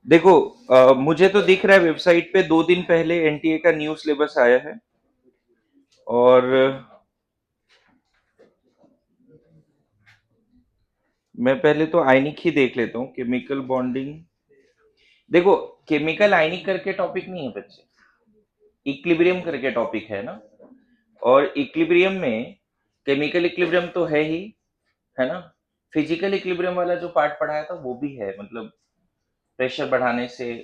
देखो, मुझे तो दिख रहा है वेबसाइट पे 2 दिन पहले एनटीए का न्यू सिलेबस आया है। और मैं पहले तो आयनिक ही देख लेता हूँ, केमिकल बॉन्डिंग। देखो, केमिकल आयनिक करके टॉपिक नहीं है बच्चे, इक्विलिब्रियम करके टॉपिक है ना। और इक्विलिब्रियम में केमिकल इक्विलिब्रियम तो है ही, है ना। फिजिकल इक्विलिब्रियम वाला जो पार्ट पढ़ाया था वो भी है, मतलब प्रेशर बढ़ाने से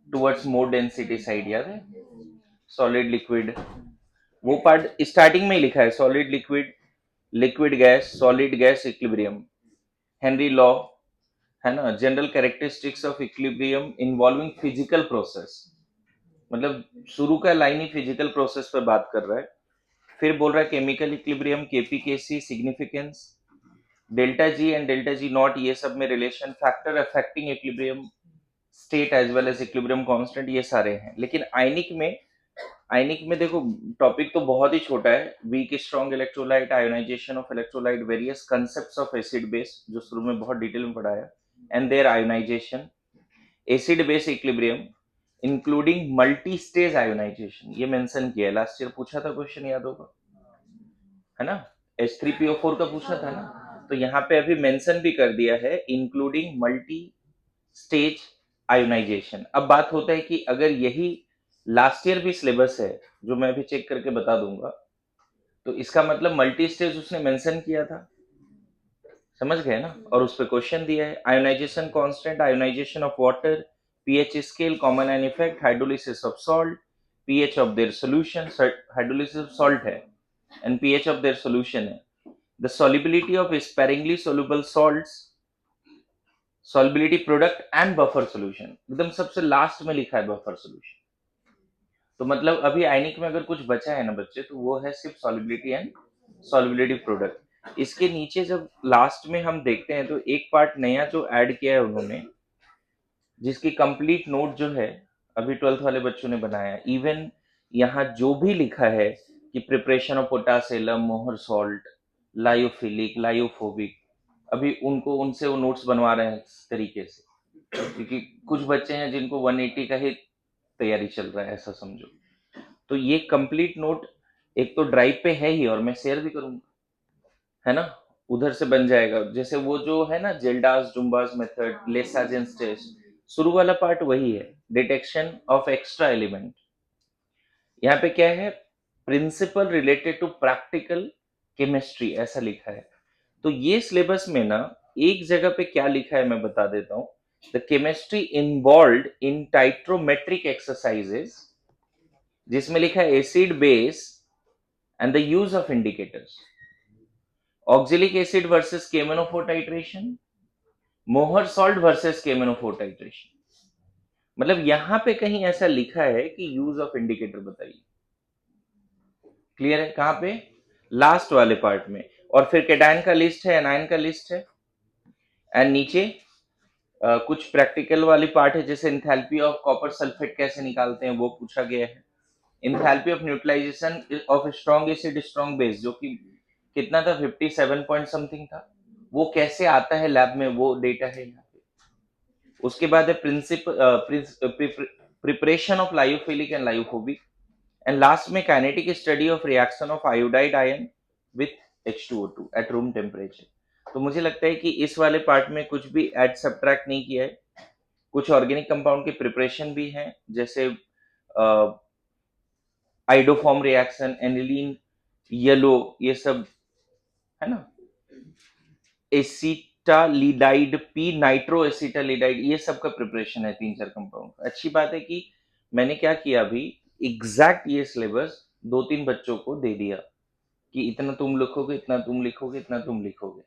टुवर्ड्स मोर डेंसिटी साइड, याद है। सॉलिड लिक्विड, वो पार्ट स्टार्टिंग में ही लिखा है, solid liquid, liquid gas, solid gas equilibrium, Henry law, है ना। General characteristics of equilibrium involving physical process, मतलब शुरू का लाइन ही फिजिकल प्रोसेस पे बात कर रहा है। फिर बोल रहा है chemical equilibrium, K P K C, significance, delta G and delta G naught, ये सब में relation, factor affecting equilibrium state as well as equilibrium constant, ये सारे हैं। लेकिन आयनिक में देखो, टॉपिक तो बहुत ही छोटा है। Weak strong electrolyte, ionization of electrolyte, various concepts of acid base, जो शुरू में बहुत डिटेल में पढ़ाया, and their ionization, acid base equilibrium including multi stage ionization, ये मेंशन किया है। लास्ट ईयर पूछा था, क्वेश्चन याद होगा, है ना। H3PO4 का पूछा था ना, तो यहाँ पे अभी मेंशन भी कर दिया है, इंक्लूडिंग मल्टी स्टेज आयोनाइजेशन। अब बात होता है कि अगर यही लास्ट ईयर भी सिलेबस है, जो मैं अभी चेक करके बता दूंगा, तो इसका मतलब मल्टी स्टेज उसने मेंशन किया था, समझ गए ना। और उस पर क्वेश्चन दिया है, ionisation constant, ionisation of water, pH scale, common ion effect, hydrolysis of salt, pH of their solution, hydrolysis of salt है and pH of their solution है, the solubility of sparingly soluble salts, solubility product and buffer solution, एकदम सबसे last में लिखा है buffer solution. तो मतलब अभी आयनिक में अगर कुछ बचा है ना बच्चे, तो वो है सिर्फ solubility एंड solubility प्रोडक्ट। इसके नीचे जब लास्ट में हम देखते हैं, तो एक पार्ट नया जो ऐड किया है उन्होंने, जिसकी कंप्लीट नोट जो है अभी 12th वाले बच्चों ने बनाया। इवन यहाँ जो भी लिखा है कि प्रिपरेशन ऑफ पोटासेलम, मोहर सॉल्ट, लायोफिलिक, लायोफोबिक, अभी उनको उनसे वो नोट्स बनवा रहे हैं इस तरीके से, क्योंकि कुछ बच्चे हैं जिनको 180 का ही तैयारी चल रहा है, ऐसा समझो। तो ये कंप्लीट नोट एक तो ड्राइव पे है ही, और मैं शेयर भी करूंगा, है ना। उधर से बन जाएगा, जैसे वो जो है ना, जेल्डास जुम्बास मेथड, लेसाजेंस टेस्ट, शुरू वाला पार्ट वही है, डिटेक्शन ऑफ एक्स्ट्रा एलिमेंट। यहाँ पे क्या है, principle related to practical chemistry, ऐसा लिखा है। तो ये सिलेबस में ना, एक जगह पे क्या लिखा है मैं बता देता हूँ, the chemistry involved in titrimetric exercises, जिसमें लिखा है acid base and the use of indicators, oxalic acid versus केमेनोफोर टाइट्रेशन, मोहर सॉल्ट वर्सेस केमेनोफोर टाइट्रेशन। मतलब यहां पे कहीं ऐसा लिखा है कि यूज ऑफ इंडिकेटर बताइए। क्लियर है, कहां पे, लास्ट वाले पार्ट में। और फिर केटायन का लिस्ट है, एनायन का लिस्ट है, एंड नीचे कुछ प्रैक्टिकल वाली पार्ट है, जैसे इंथैल्पी ऑफ कॉपर सल्फेट कैसे निकालते हैं वो पूछा गया है, enthalpy of neutralization of strong acid strong base, जो कि कितना था, 57 पॉइंट समथिंग था, वो कैसे आता है लैब में, वो डेटा है यहाँ पे। उसके बाद है preparation of lyophilic and lyophobic, and last में kinetic study of reaction of iodide ion with H2O2 at room temperature. तो मुझे लगता है कि इस वाले पार्ट में कुछ भी ऐड सब्ट्रैक्ट नहीं किया है। कुछ ऑर्गेनिक कंपाउंड की प्रिपरेशन भी है, जैसे आइडोफॉर्म रिएक्शन, एनिलीन, येलो, ये सब, है ना। एसिटालिडाइड, पी नाइट्रो एसिटालिडाइड, ये सब का प्रिपरेशन है, 3-4 कंपाउंड। अच्छी बात है कि मैंने क्या किया अभी, एग्जैक्ट ये सिलेबस 2-3 बच्चों को दे दिया कि इतना तुम लिखोगे, इतना तुम लिखोगे, इतना तुम लिखोगे।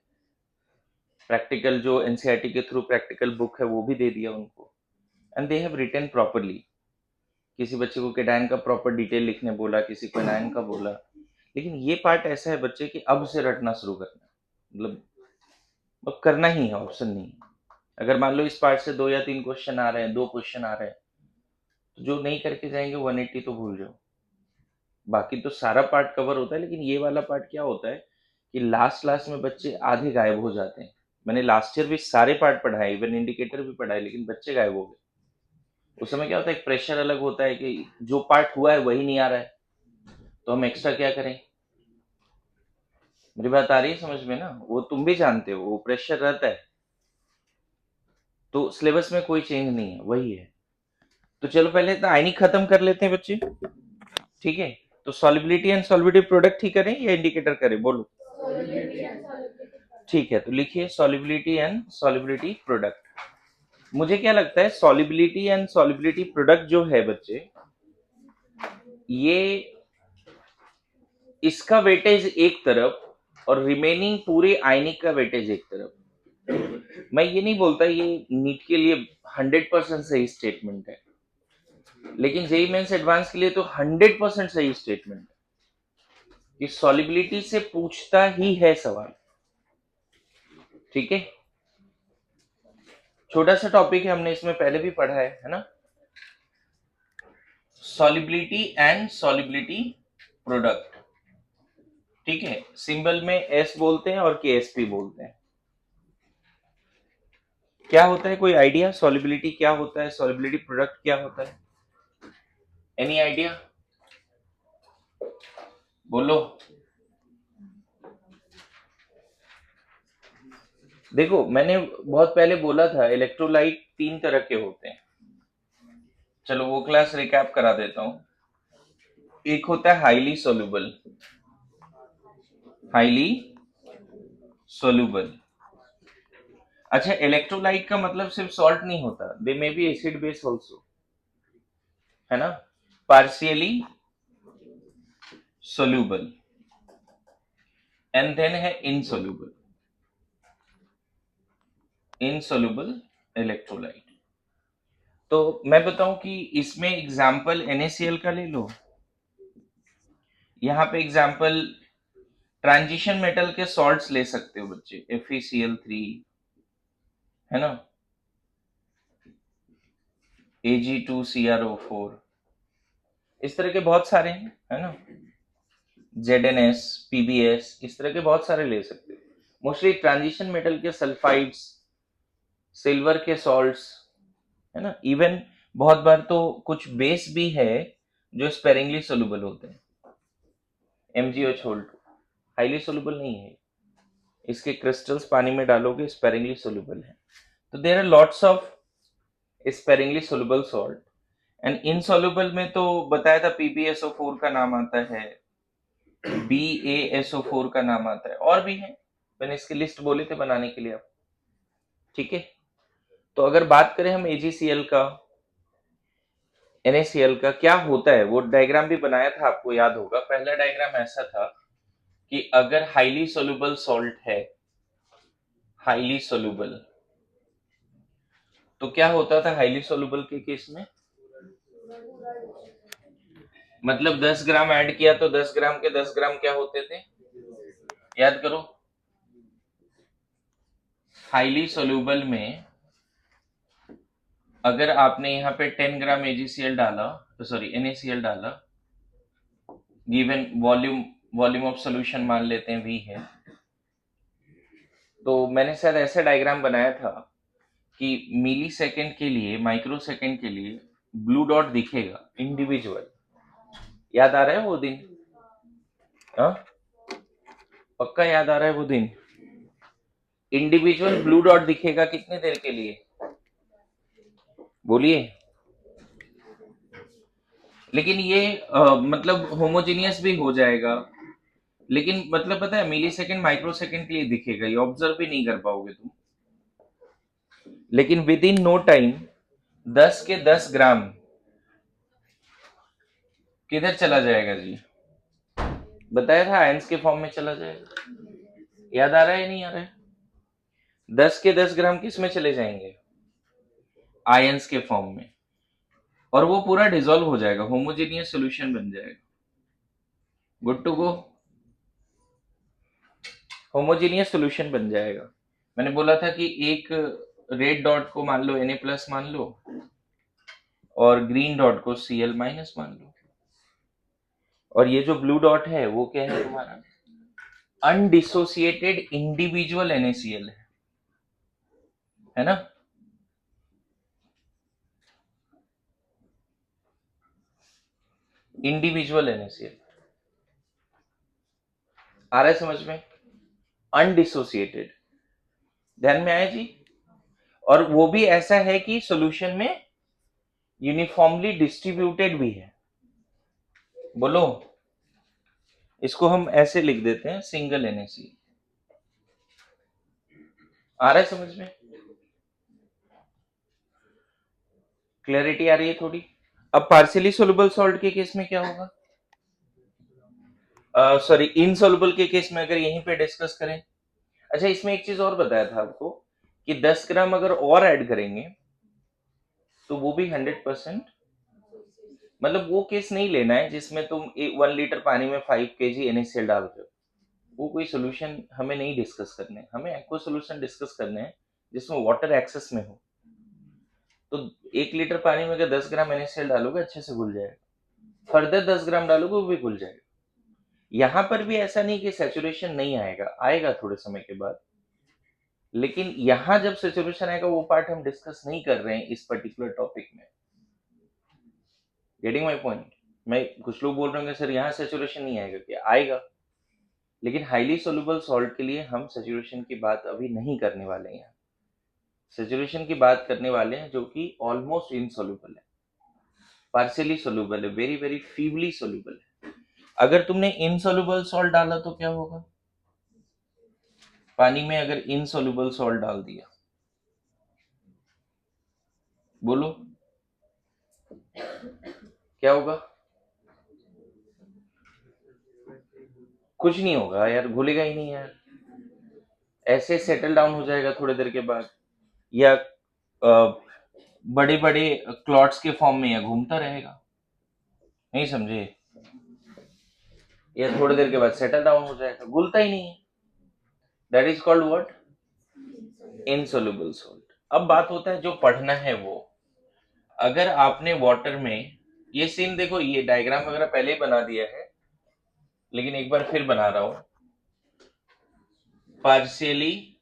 प्रैक्टिकल जो एनसीईआरटी के थ्रू प्रैक्टिकल बुक है वो भी दे दिया उनको, and they have written properly. किसी बच्चे को केटायन का प्रॉपर डिटेल लिखने बोला, किसी को एनायन का बोला। लेकिन ये पार्ट ऐसा है बच्चे कि अब से रटना शुरू करना है, मतलब अब करना ही है, ऑप्शन नहीं है। अगर मान लो इस पार्ट से 2 या 3 क्वेश्चन आ रहे हैं, 2 क्वेश्चन आ रहे हैं, तो जो नहीं करके जाएंगे 180 तो भूल जाओ। बाकी तो सारा पार्ट कवर होता है, लेकिन ये वाला पार्ट क्या होता है कि लास्ट लास्ट में बच्चे आधे गायब हो जाते हैं, मैंने लास्ट ईयर भी सारे पार्ट पढ़ाए, इवन इंडिकेटर भी पढ़ाए, लेकिन बच्चे गायब हो गए। उस समय क्या होता है, एक प्रेशर अलग होता है कि जो पार्ट हुआ है वही नहीं आ रहा है, तो हम एक्स्ट्रा क्या करें। मेरी बात आ रही है समझ में ना? वो तुम भी जानते हो, वो प्रेशर रहता है। तो सिलेबस में कोई चेंज नहीं है, वही है। तो चलो पहले तो आयनिक खत्म कर लेते हैं बच्चे, ठीक है? तो सॉलिबिलिटी एंड सॉलिबिलिटी प्रोडक्ट ही करें या इंडिकेटर करें, बोलो। ठीक है, तो लिखिए सॉलिबिलिटी एंड सॉलिबिलिटी प्रोडक्ट। मुझे क्या लगता है, सॉलिबिलिटी एंड सॉलिबिलिटी प्रोडक्ट जो है बच्चे, ये इसका वेटेज एक तरफ और रिमेनिंग पूरे आयनिक का वेटेज एक तरफ। मैं ये नहीं बोलता ये नीट के लिए 100% सही स्टेटमेंट है, लेकिन जेई मेंस एडवांस के लिए तो 100% सही स्टेटमेंट है कि सॉलिबिलिटी से पूछता ही है सवाल, ठीक है? छोटा सा टॉपिक है, हमने इसमें पहले भी पढ़ा है ना? सॉलिबिलिटी एंड सॉलिबिलिटी प्रोडक्ट, ठीक है? सिंबल में एस बोलते हैं और केएसपी बोलते हैं। क्या होता है, कोई आइडिया? सॉलिबिलिटी क्या होता है, सॉलिबिलिटी प्रोडक्ट क्या होता है? एनी आइडिया, बोलो। देखो, मैंने बहुत पहले बोला था इलेक्ट्रोलाइट 3 तरह के होते हैं। चलो वो क्लास रिकैप करा देता हूं। एक होता है हाईली सोल्यूबल, हाईली सोल्यूबल। अच्छा, इलेक्ट्रोलाइट का मतलब सिर्फ सॉल्ट नहीं होता, they may be acid base also, है ना? पार्शियली सोल्यूबल, एंड देन है इनसोल्यूबल, इनसोल्यूबल इलेक्ट्रोलाइट। तो मैं बताऊं कि इसमें एग्जाम्पल NaCl का ले लो। यहाँ पे एग्जाम्पल ट्रांजिशन मेटल के सॉल्ट्स ले सकते हो बच्चे, FeCl3, है ना? Ag2CrO4, इस तरह के बहुत सारे हैं, है ना? ZnS, PbS, इस तरह के बहुत सारे ले सकते हो। मोस्टली ट्रांजिशन मेटल के सल्फाइड्स, सिल्वर के सॉल्ट्स, है ना? इवन बहुत बार तो कुछ बेस भी है जो स्पेरिंगली सोलुबल होते हैं। MgO छोड़, हाईली सोलुबल नहीं है, इसके क्रिस्टल्स पानी में डालोगे स्पेरिंगली सोलुबल है। तो there are lots of sparingly soluble salt, and insoluble में तो बताया था PbSO4 का नाम आता है, BaSO4 का नाम आता है, और भी है, मैंने इसकी लिस्ट बोले थे बनाने के लिए आप, ठीक है? तो अगर बात करें हम AgCl का, NaCl का क्या होता है, वो डायग्राम भी बनाया था, आपको याद होगा। पहला डायग्राम ऐसा था कि अगर हाईली सोल्यूबल सॉल्ट है, हाईली सोल्यूबल, तो क्या होता था हाईली सोल्यूबल के केस में? मतलब 10 ग्राम ऐड किया तो 10 ग्राम के 10 ग्राम क्या होते थे, याद करो। हाईली सोल्यूबल में अगर आपने यहाँ पे 10 ग्राम AgCl डाला, तो सॉरी NaCl डाला, गिवन वॉल्यूम ऑफ सोल्यूशन मान लेते हैं V है, तो मैंने शायद ऐसा डायग्राम बनाया था कि मिली सेकेंड के लिए, माइक्रो सेकेंड के लिए ब्लू डॉट दिखेगा इंडिविजुअल। याद आ रहा है वो दिन? हाँ, पक्का याद आ रहा है वो दिन? इंडिविजुअल ब्लू डॉट दिखेगा कितने देर के लिए, बोलिए। लेकिन ये मतलब होमोजीनियस भी हो जाएगा, लेकिन मतलब पता है मिली सेकेंड माइक्रो सेकेंड के लिए दिखेगा, ये ऑब्जर्व भी नहीं कर पाओगे तुम, लेकिन विद इन नो टाइम 10 के 10 ग्राम किधर चला जाएगा जी? बताया था आयंस के फॉर्म में चला जाएगा। याद आ रहा है नहीं आ रहा है? 10 के 10 ग्राम किस में चले जाएंगे? आयंस के फॉर्म में, और वो पूरा डिसॉल्व हो जाएगा, होमोजेनियस सॉल्यूशन बन जाएगा। Good to go, homogeneous solution बन जाएगा। मैंने बोला था कि एक रेड डॉट को मान लो Na+ मान लो, और ग्रीन डॉट को Cl- मान लो, और ये जो ब्लू डॉट है वो क्या है तुम्हारा? अनडिसोसिएटेड इंडिविजुअल NaCl है, है ना। इंडिविजुअल NaCl आ रहा है समझ में, अनडिसोसिएटेड, ध्यान में आया जी। और वो भी ऐसा है कि सॉल्यूशन में यूनिफॉर्मली डिस्ट्रीब्यूटेड भी है। बोलो, इसको हम ऐसे लिख देते हैं, सिंगल NaCl। आ रहा है समझ में, क्लैरिटी आ रही है थोड़ी। अब पार्शियली सोलुबल सॉल्ट के केस में क्या होगा, सॉरी इनसॉल्युबल के केस में अगर यहीं पे डिस्कस करें। अच्छा, इसमें एक चीज और बताया था आपको कि 10 ग्राम अगर और ऐड करेंगे तो वो भी 100%, मतलब वो केस नहीं लेना है जिसमें तुम 1 लीटर पानी में 5 kg NaCl डाल रहे हो। वो कोई सोल्यूशन हमें नहीं डिस्कस करने, हमें एक्वा सोल्यूशन डिस्कस करने हैं जिसमें वाटर एक्सेस में हो। तो 1 लीटर पानी में अगर 10 ग्राम NaCl डालोगे अच्छे से घुल जाएगा, फर्दर 10 ग्राम डालोगे वो भी घुल जाएगा। यहां पर भी ऐसा नहीं कि सैचुरेशन नहीं आएगा, आएगा थोड़े समय के बाद, लेकिन यहां जब सैचुरेशन आएगा वो पार्ट हम डिस्कस नहीं कर रहे हैं इस पर्टिकुलर टॉपिक में। Getting my point. मैं कुछ लोग बोल रहे होंगे सर यहाँ सैचुरेशन नहीं आएगा, क्या आएगा, लेकिन हाईली सोल्यूबल सॉल्ट के लिए हम सैचुरेशन की बात अभी नहीं करने वाले हैं। सैचुरेशन की बात करने वाले हैं जो कि ऑलमोस्ट इनसॉल्युबल है, पार्शियली सोल्यूबल है, वेरी वेरी फीबली सोल्यूबल है। अगर तुमने इनसॉल्युबल सॉल्ट डाला तो क्या होगा, पानी में अगर इनसॉल्युबल सॉल्ट डाल दिया, बोलो क्या होगा। कुछ नहीं होगा यार, घुलेगा ही नहीं यार, ऐसे सेटल डाउन हो जाएगा थोड़ी देर के बाद, या बड़े बड़े क्लॉट्स के फॉर्म में या घूमता रहेगा, नहीं समझे, या थोड़ी देर के बाद सेटल डाउन हो जाएगा, घुलता ही नहीं है। That is called what, insoluble salt. अब बात होता है जो पढ़ना है वो, अगर आपने वाटर में, ये सीन देखो, ये डायग्राम वगैरह पहले ही बना दिया है लेकिन एक बार फिर बना रहा हूं, पार्शियली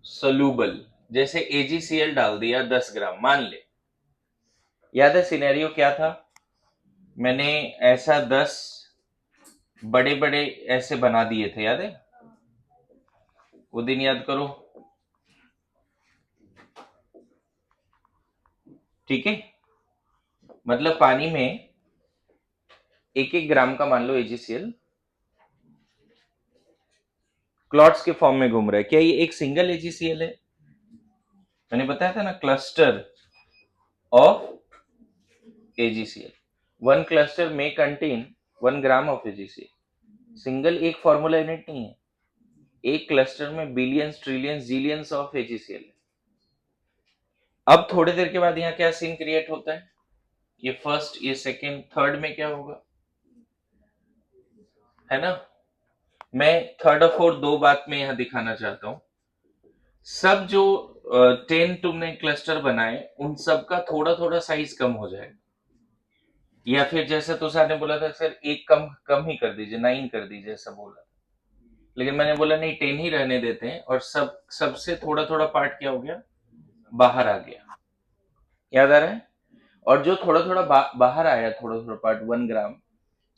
सोल्यूबल, जैसे AgCl डाल दिया 10 ग्राम मान ले, याद है सिनेरियो क्या था, मैंने ऐसा 10 बड़े बड़े ऐसे बना दिए थे, याद है, वो दिन याद करो, ठीक है। मतलब पानी में 1-1 ग्राम का मान लो AgCl क्लॉट्स के फॉर्म में घूम रहा है, क्या ये एक सिंगल AgCl है, मैंने बताया था ना, cluster of AgCl, one cluster में contain 1 gram of AgCl, single एक फॉर्मूला यूनिट नहीं है, एक क्लस्टर में billions trillions zillions of AgCl है। अब थोड़ी देर के बाद यहाँ क्या सीन क्रिएट होता है, ये फर्स्ट, ये सेकेंड, थर्ड में क्या होगा, है ना। मैं थर्ड और फोर्थ दो बात में यहाँ दिखाना चाहता हूं, सब जो 10 तुमने क्लस्टर बनाए उन सब का थोड़ा थोड़ा साइज कम हो जाएगा, या फिर जैसे तुषार ने बोला था सर एक कम कम ही कर दीजिए, 9 कर दीजिए, ऐसा बोला, लेकिन मैंने बोला नहीं 10 ही रहने देते हैं, और सबसे थोड़ा थोड़ा पार्ट क्या हो गया, बाहर आ गया, याद आ रहा है। और जो थोड़ा थोड़ा बाहर आया, थोड़ा थोड़ा पार्ट 1 ग्राम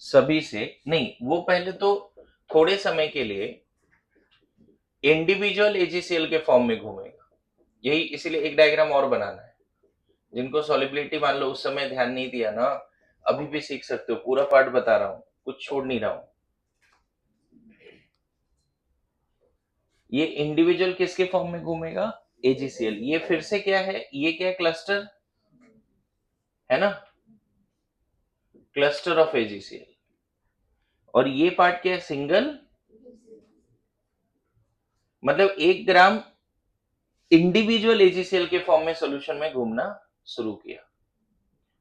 सभी से नहीं, वो पहले तो थोड़े समय के लिए इंडिविजुअल AgCl के फॉर्म में घूमेगा, यही इसीलिए एक डायग्राम और बनाना है, जिनको सॉलिबिलिटी मान लो उस समय ध्यान नहीं दिया ना, अभी भी सीख सकते हो, पूरा पार्ट बता रहा हूं, कुछ छोड़ नहीं रहा हूं। ये इंडिविजुअल किसके फॉर्म में घूमेगा, AgCl, ये फिर से क्या है, ये क्या है, क्लस्टर है ना, क्लस्टर ऑफ AgCl, और ये पार्ट क्या है, सिंगल, मतलब 1 ग्राम इंडिविजुअल AgCl के फॉर्म में सॉल्यूशन में घूमना शुरू किया,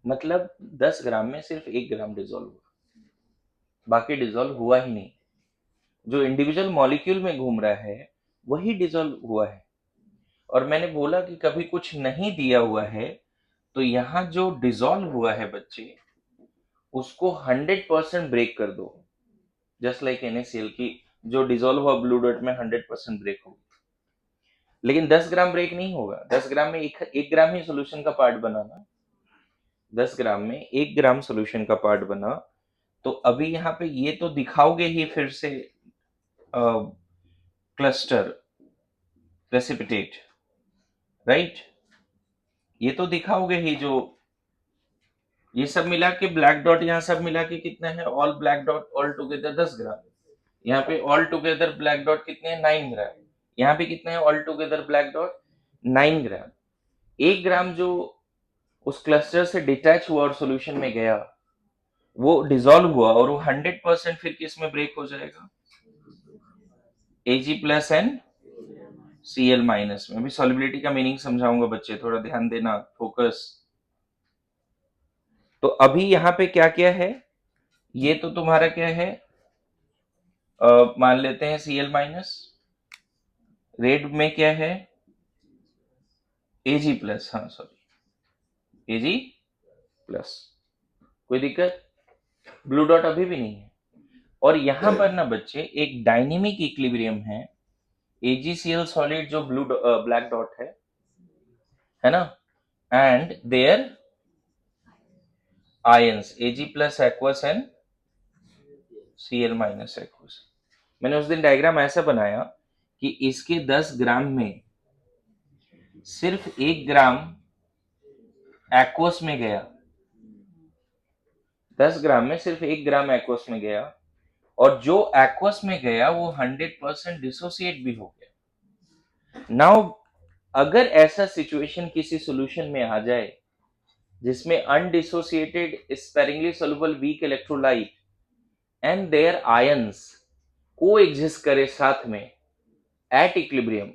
मतलब 10 ग्राम में सिर्फ 1 ग्राम डिजोल्व हुआ, बाकी डिजोल्व हुआ ही नहीं, जो इंडिविजुअल मॉलिक्यूल में घूम रहा है वही डिजोल्व हुआ है। और मैंने बोला कि कभी कुछ नहीं दिया हुआ है तो यहाँ जो डिजोल्व हुआ है बच्चे, उसको 100% ब्रेक कर दो, जस्ट लाइक NaCl की जो डिजोल्व हुआ ब्लू डॉट में 100% ब्रेक होगी, लेकिन 10 ग्राम ब्रेक नहीं होगा। 10 ग्राम में एक ग्राम ही सोल्यूशन का पार्ट बना ना। 10 ग्राम में 1 ग्राम सोल्यूशन का पार्ट बना। तो अभी यहाँ पे ये तो दिखाओगे ही फिर से क्लस्टर प्रेसिपिटेट, राइट? ये तो दिखाओगे ही। जो ये सब मिला के ब्लैक डॉट, यहाँ सब मिला के कितना है? All black dot all together 10 ग्राम। यहाँ पे ऑल टुगेदर ब्लैक डॉट कितने हैं? 9 ग्राम। यहाँ पे कितने हैं ऑल टुगेदर ब्लैक डॉट? 9 ग्राम। 1 ग्राम जो उस क्लस्टर से डिटैच हुआ और सॉल्यूशन में गया, वो डिसॉल्व हुआ और वो 100% फिर किस में ब्रेक हो जाएगा? Ag plus and Cl minus में। अभी सॉल्युबिलिटी का मीनिंग समझाऊंगा बच्चे, थोड़ा ध्यान देना, फोकस। तो अभी यहाँ पे क्या क्या है? ये तो तुम्हारा क्या है? मान लेते हैं Cl माइनस। रेड में क्या है? Ag प्लस, हाँ सॉरी, Ag प्लस। कोई दिक्कत? ब्लू डॉट अभी भी नहीं है। और यहाँ पर ना बच्चे एक डायनेमिक इक्विलिब्रियम है। AgCl सॉलिड जो ब्लैक डॉट है ना, and their ions Ag plus aqueous and Cl minus aqueous. मैंने उस दिन डायग्राम ऐसा बनाया कि इसके 10 ग्राम में सिर्फ 1 ग्राम एक्वस में गया। 10 ग्राम में सिर्फ 1 ग्राम एक्वस में गया, और जो एक्वस में गया वो 100% डिसोसिएट भी हो गया। नाउ अगर ऐसा सिचुएशन किसी सॉल्यूशन में आ जाए जिसमें undissociated sparingly soluble weak electrolyte and their ions को एग्जिस्ट करे साथ में at equilibrium,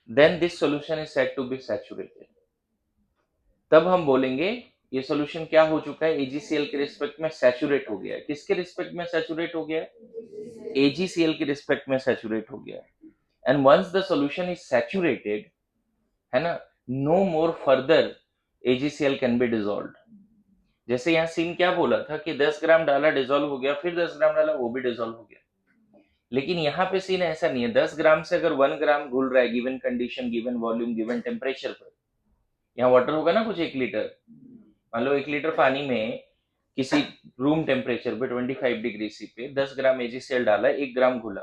then this solution is said to be saturated. तब हम बोलेंगे ये सॉल्यूशन क्या हो चुका है? AgCl के रिस्पेक्ट में सैचुरेट हो गया है। किसके रिस्पेक्ट में सैचुरेट हो गया है? AgCl के रिस्पेक्ट में सैचुरेट हो गया है। And once the solution is saturated, है ना, no more further AgCl can be dissolved. जैसे यहाँ सीन क्या बोला था कि 10 ग्राम डाला डिसॉल्व हो गया, फिर 10 ग्राम डाला वो भी डिसॉल्व हो गया। लेकिन यहाँ पे सीन ऐसा नहीं है। 10 ग्राम से अगर 1 ग्राम घुल रहा है given condition, given volume, given temperature पर, यहाँ वाटर होगा ना कुछ 1 लीटर। मान लो 1 लीटर पानी में किसी रूम टेम्परेचर पे 25 डिग्री सी पे 10 ग्राम AgCl डाला, 1 ग्राम घुला।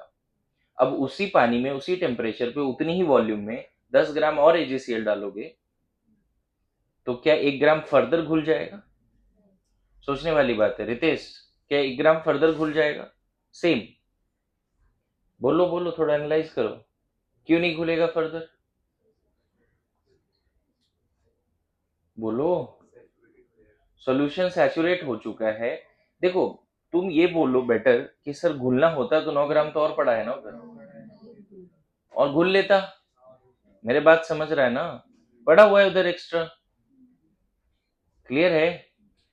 अब उसी पानी में उसी टेम्परेचर पे उतनी ही वॉल्यूम में 10 ग्राम और AgCl डालोगे तो क्या 1 ग्राम फर्दर घुल जाएगा? सोचने वाली बात है रितेश, क्या 1 ग्राम फर्दर घुल जाएगा? सेम। बोलो बोलो, थोड़ा एनालाइज करो, क्यों नहीं घुलेगा फर्दर? बोलो। सॉल्यूशन सैचुरेट हो चुका है। देखो, तुम ये बोलो बेटर कि सर घुलना होता तो 9 ग्राम तो और पड़ा है ना उधर, और घुल लेता। मेरे बात समझ रहा है ना? पड़ा हुआ है उधर एक्स्ट्रा। क्लियर है?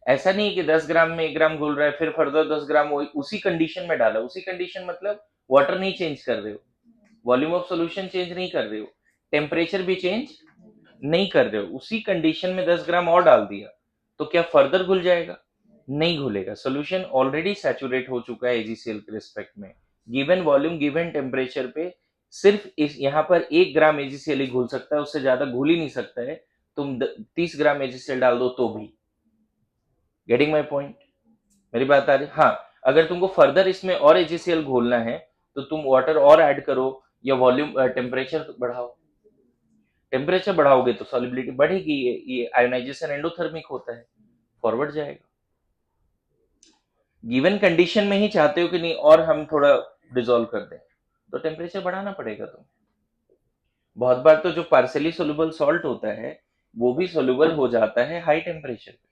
ऐसा नहीं कि 10 ग्राम में 1 ग्राम घुल रहा है फिर फर्दर 10 ग्राम उसी कंडीशन में डाला। उसी कंडीशन मतलब वाटर नहीं चेंज कर रहे हो, वॉल्यूम ऑफ सॉल्यूशन चेंज नहीं कर रहे हो, टेम्परेचर भी चेंज नहीं कर रहे हो, उसी कंडीशन में 10 ग्राम और डाल दिया, तो क्या फर्दर घुल जाएगा? नहीं घुलेगा। सोल्यूशन ऑलरेडी सैचुरेट हो चुका है AgCl के रिस्पेक्ट में। गिवन वॉल्यूम, गिवन टेम्परेचर पे सिर्फ इस यहाँ पर 1 ग्राम AgCl ही घुल सकता है, उससे ज्यादा घुल ही नहीं सकता है। तुम 30 ग्राम AgCl डाल दो तो भी। Getting my point? मेरी बात आ रही? हाँ, अगर तुमको फर्दर इसमें और AgCl घोलना है तो तुम वाटर और ऐड करो या वॉल्यूम टेम्परेचर बढ़ाओ। टेम्परेचर बढ़ाओगे तो सॉल्युबिलिटी बढ़ेगी। ये आयोनाइजेशन एंडोथर्मिक होता है, फॉरवर्ड जाएगा। गिवन कंडीशन में ही चाहते हो कि नहीं और हम थोड़ा डिसॉल्व कर दें, तो टेम्परेचर बढ़ाना पड़ेगा तुम्हें। बहुत बार तो जो पार्शियली सोल्यूबल सॉल्ट होता है वो भी सोल्यूबल हो जाता है हाई टेम्परेचर पे।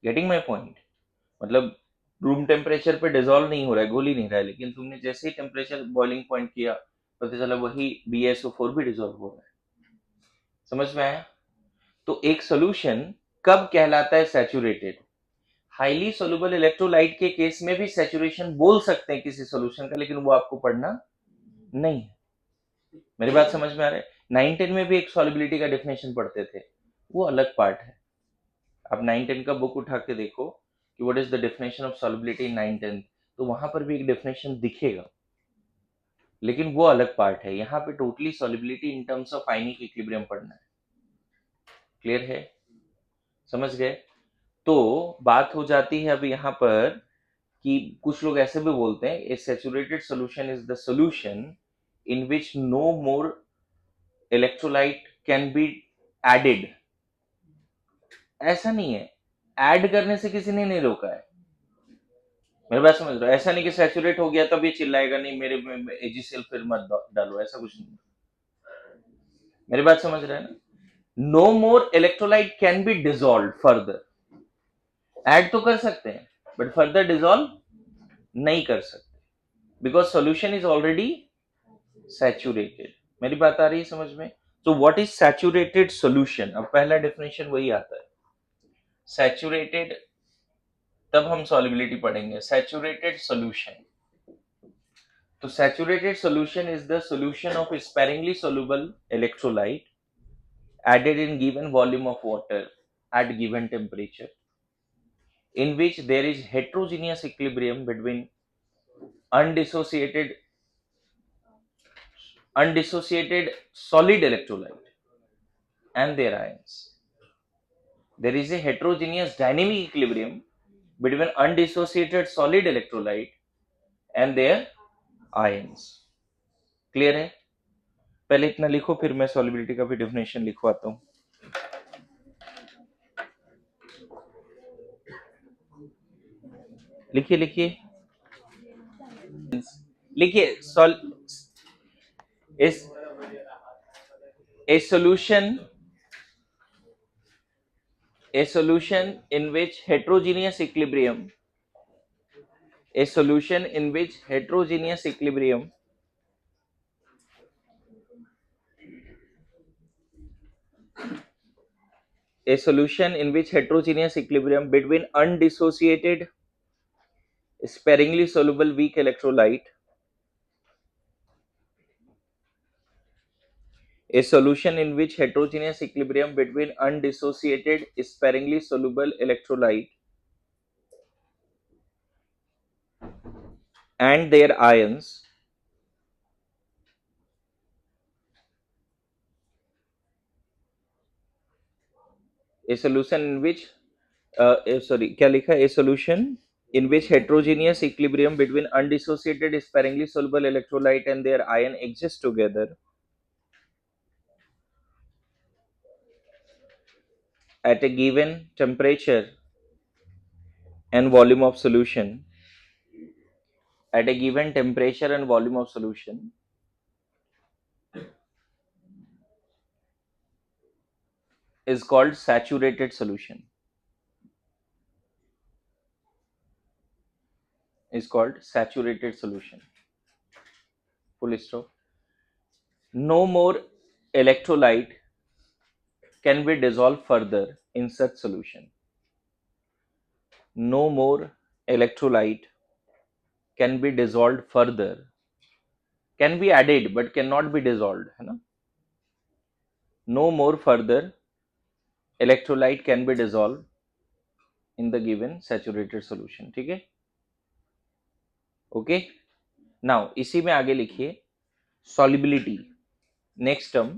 Getting my point? मतलब रूम टेम्परेचर पे डिसॉल्व नहीं हो रहा है, घुल ही नहीं रहा है, लेकिन तुमने जैसे ही टेम्परेचर बॉइलिंग पॉइंट किया पता चला वही BaSO4 भी डिसॉल्व हो रहा है। समझ में आया? तो एक सोल्यूशन कब कहलाता है सैचुरेटेड? हाईली सोल्यूबल इलेक्ट्रोलाइट के केस में भी सैचुरेशन बोल सकते हैं किसी सॉल्यूशन का, लेकिन वो आपको पढ़ना नहीं है। मेरी बात समझ में आ रहा है? 9-10 में भी एक सॉल्युबिलिटी का डेफिनेशन पढ़ते थे, वो अलग पार्ट है। आप 9-10 का बुक उठा के देखो कि what is the definition of solubility in 9-10, तो वहां पर भी एक डेफिनेशन दिखेगा। लेकिन वो अलग पार्ट है। यहाँ पे totally solubility in terms of ionic equilibrium पढ़ना है। क्लियर है? समझ गए? तो बात हो जाती है अब यहाँ पर कि कुछ लोग ऐसे भी बोलते हैं a saturated solution is the solution in which no more electrolyte can be added. ऐसा नहीं है, ऐड करने से किसी ने नहीं रोका है। मेरी बात समझ रहे हो? ऐसा नहीं कि सैचुरेट हो गया तब ये चिल्लाएगा नहीं मेरे में एजीसीएल फिर मत डालो, ऐसा कुछ नहीं। मेरी बात समझ रहे हैं ना? No more electrolyte can be dissolve further. Add तो कर सकते हैं बट फर्दर डिजोल्व नहीं कर सकते, because solution is already saturated. मेरी बात आ रही है समझ में? तो व्हाट इज सैचुरेटेड सॉल्यूशन? अब पहला डेफिनेशन वही आता है। सैचुरेटेड, तब हम सॉल्युबिलिटी पढ़ेंगे। सैचुरेटेड सॉल्यूशन, तो saturated solution is the solution of sparingly soluble electrolyte added in given volume of water at given temperature, in which there is heterogeneous equilibrium between undissociated solid electrolyte and their ions. There is a heterogeneous dynamic equilibrium between undissociated solid electrolyte and their ions. Clear है? पहले इतना लिखो, फिर मैं solubility का भी definition लिखवाता हूं। लिखिए लिखिए लिखिए। is a solution in which heterogeneous equilibrium a solution in which heterogeneous equilibrium a solution in which heterogeneous equilibrium between undissociated sparingly soluble weak electrolyte a solution in which heterogeneous equilibrium between undissociated sparingly soluble electrolyte and their ions a solution in which क्या लिखा है? A solution in which heterogeneous equilibrium between undissociated sparingly soluble electrolyte and their ion exist together at a given temperature and volume of solution at a given temperature and volume of solution is called saturated solution. Is called saturated solution. Full stop. No more electrolyte can be dissolved further in such solution. No more electrolyte can be dissolved further, can be added but cannot be dissolved, है ना? No more further electrolyte can be dissolved in the given saturated solution. ठीक है? Okay, now इसी में आगे लिखिए solubility. Next term,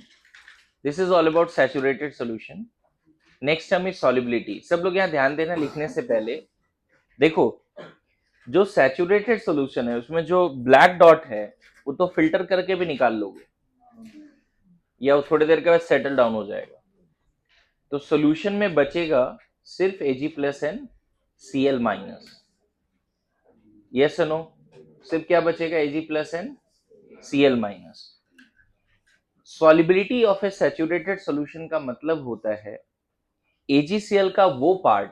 this is all about saturated solution. Next term is solubility. सब लोग यहाँ ध्यान देना लिखने से पहले। देखो, जो सैचुरेटेड सॉल्यूशन है उसमें जो ब्लैक डॉट है वो तो फिल्टर करके भी निकाल लोगे, या वो थोड़ी देर के बाद सेटल डाउन हो जाएगा। तो सॉल्यूशन में बचेगा सिर्फ Ag+N Cl-। Yes no? सिर्फ क्या बचेगा? Ag+N Cl-। Solubility of A saturated solution का मतलब होता है AgCl का वो पार्ट,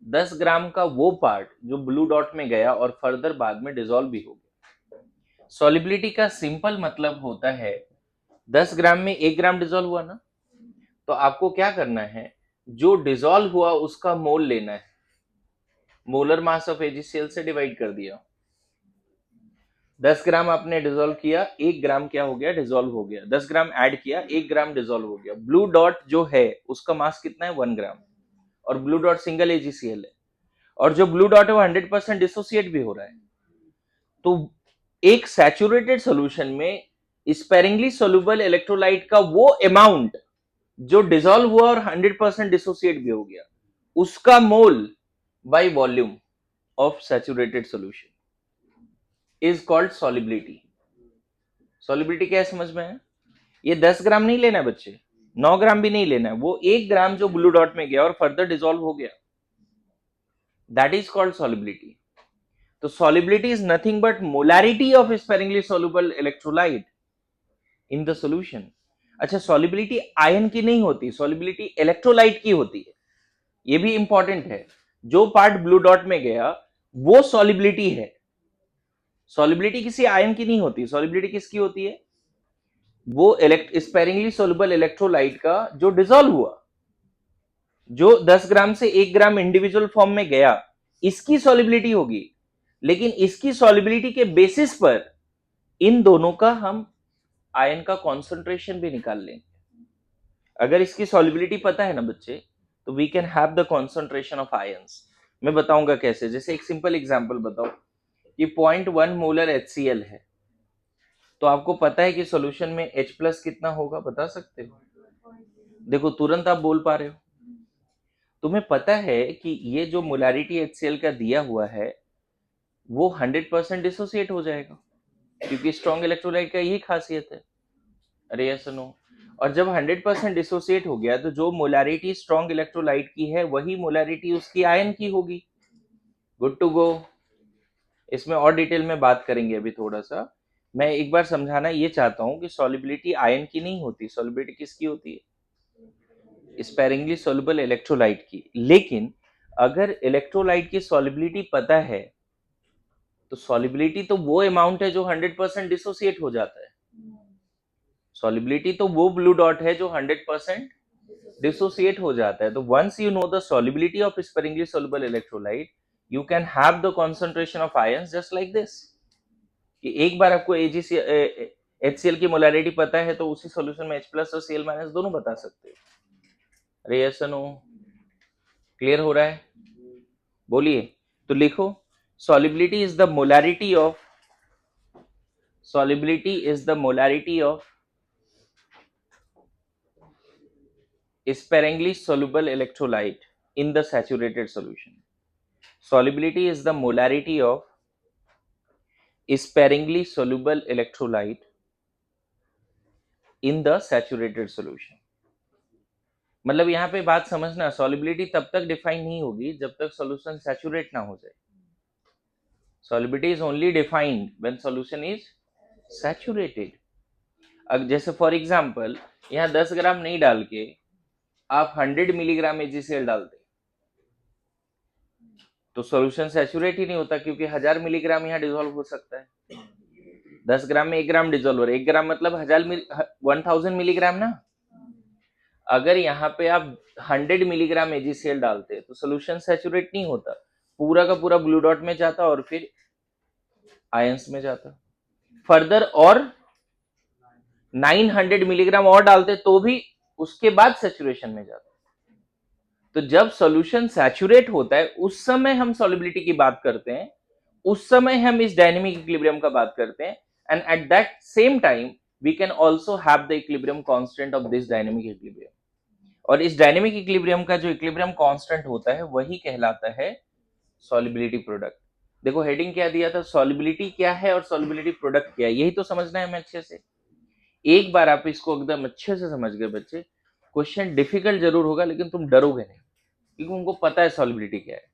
10 ग्राम का वो पार्ट जो ब्लू डॉट में गया और फर्दर बाद में डिसॉल्व भी हो गया। सॉल्युबिलिटी का सिंपल मतलब होता है 10 ग्राम में 1 ग्राम डिसॉल्व हुआ ना, तो आपको क्या करना है, जो डिसॉल्व हुआ उसका मोल लेना है, मोलर मास ऑफ AgCl से डिवाइड कर दिया। 10 ग्राम आपने डिसॉल्व किया, 1 ग्राम क्या हो गया? डिसॉल्व हो गया। 10 ग्राम ऐड किया, 1 ग्राम डिसॉल्व हो गया। ब्लू डॉट जो है उसका मास कितना है? 1 ग्राम, और ब्लू डॉट सिंगल AgCl है, और जो ब्लू डॉट है वो 100% डिसोसिएट भी हो रहा है। तो एक सैचुरेटेड सॉल्यूशन में स्पेरिंगली सोल्यूबल इलेक्ट्रोलाइट का वो अमाउंट जो डिसॉल्व हुआ और 100% डिसोसिएट भी हो गया, उसका mole by volume of saturated solution is called solubility. Solubility क्या है समझ में है? ये 10 ग्राम नहीं लेना है बच्चे, 9 ग्राम भी नहीं लेना है, वो 1 ग्राम जो ब्लू डॉट में गया और फर्दर डिसॉल्व हो गया, दैट इज कॉल्ड सॉल्युबिलिटी। तो solubility is nothing but molarity of sparingly soluble electrolyte in the solution। अच्छा, solubility आयन की नहीं होती, solubility इलेक्ट्रोलाइट की होती है, ये भी इंपॉर्टेंट है। जो पार्ट ब्लू डॉट में गया वो solubility है, solubility किसी आयन की नहीं होती। solubility किसकी होती है? वो स्पेरिंगली सोल्यूबल इलेक्ट्रोलाइट का जो डिसॉल्व हुआ, जो 10 ग्राम से 1 ग्राम इंडिविजुअल फॉर्म में गया, इसकी solubility होगी। लेकिन इसकी सॉल्युबिलिटी के बेसिस पर इन दोनों का हम आयन का कॉन्सेंट्रेशन भी निकाल लेंगे। अगर इसकी सॉल्युबिलिटी पता है ना बच्चे, तो we can have the concentration of ions. मैं बताऊंगा कैसे। जैसे एक सिंपल एग्जांपल बताओ कि 0.1 मोलर HCl है, तो आपको पता है कि सॉल्यूशन में H+ कितना होगा, बता सकते हो? देखो तुरंत आप बोल पा रहे हो। तुम्हें पता है कि ये जो मोलारिटी HCl का दिया हुआ है वो 100% डिसोसिएट हो जाएगा, क्योंकि स्ट्रॉन्ग इलेक्ट्रोलाइट का यही खासियत है। अरे यस नो। और जब 100% डिसोसिएट हो गया तो जो मोलारिटी स्ट्रॉन्ग इलेक्ट्रोलाइट की है वही मोलारिटी उसकी आयन की होगी। Good to go. इसमें और डिटेल में बात करेंगे अभी थोड़ा सा। मैं एक बार समझाना ये चाहता हूं कि सॉल्युबिलिटी आयन की नहीं होती, सॉल्युबिलिटी किसकी होती है? स्पेरिंगली सोल्युबल इलेक्ट्रोलाइट की। लेकिन अगर इलेक्ट्रोलाइट की सॉल्युबिलिटी पता है तो सॉल्युबिलिटी तो वो अमाउंट है जो 100% डिसोसिएट हो जाता है। सॉल्युबिलिटी तो वो ब्लू डॉट है जो 100% डिसोसिएट हो जाता है। तो once you know the solubility of sparingly soluble electrolyte, you can have the concentration of ions just like this. कि एक बार आपको एजीसी HCl की मोलैरिटी पता है तो उसी सॉल्यूशन में H+ और Cl- दोनों बता सकते हो। अरे यस नो, क्लियर हो रहा है? बोलिए। तो लिखो, solubility is the molarity of sparingly soluble electrolyte in the saturated solution। Solubility is the molarity of sparingly soluble electrolyte in the saturated solution। मतलब यहाँ पे बात समझना, solubility तब तक डिफाइन नहीं होगी जब तक solution सैचुरेट ना हो जाए। Solubility is only defined when solution is saturated। अब जैसे फॉर एग्जाम्पल यहाँ 10 ग्राम नहीं डाल के आप 100 मिलीग्राम AgCl डालते तो सॉल्यूशन सैचुरेट ही नहीं होता, क्योंकि 1000 मिलीग्राम यहाँ डिसॉल्व हो सकता है। 10 ग्राम में 1 ग्राम डिसॉल्व हो रहा है, 1 ग्राम मतलब 1000 मिलीग्राम ना। अगर यहाँ पे आप 100 मिलीग्राम AgCl डालते तो सोल्यूशन सैचुरेट नहीं होता, पूरा का पूरा ब्लू डॉट में जाता और फिर आयंस में जाता। फर्दर और 900 मिलीग्राम और डालते तो भी उसके बाद सैचुरेशन में जाता। तो जब सॉल्यूशन सैचुरेट होता है उस समय हम सॉल्युबिलिटी की बात करते हैं, उस समय हम इस डायनेमिक इक्विलिब्रियम का बात करते हैं। And at that same time we can also have the equilibrium constant of this dynamic equilibrium. और इस डायनेमिक इक्विलिब्रियम का जो इक्विलिब्रियम कांस्टेंट होता है वही कहलाता है सॉल्युबिलिटी प्रोडक्ट। देखो हेडिंग क्या दिया था, सॉल्युबिलिटी क्या है और सॉल्युबिलिटी प्रोडक्ट क्या है, यही तो समझना है हमें अच्छे से। एक बार आप इसको एकदम अच्छे से समझ गए बच्चे, क्वेश्चन डिफिकल्ट जरूर होगा लेकिन तुम डरोगे नहीं, क्योंकि उनको पता है सॉल्युबिलिटी क्या है,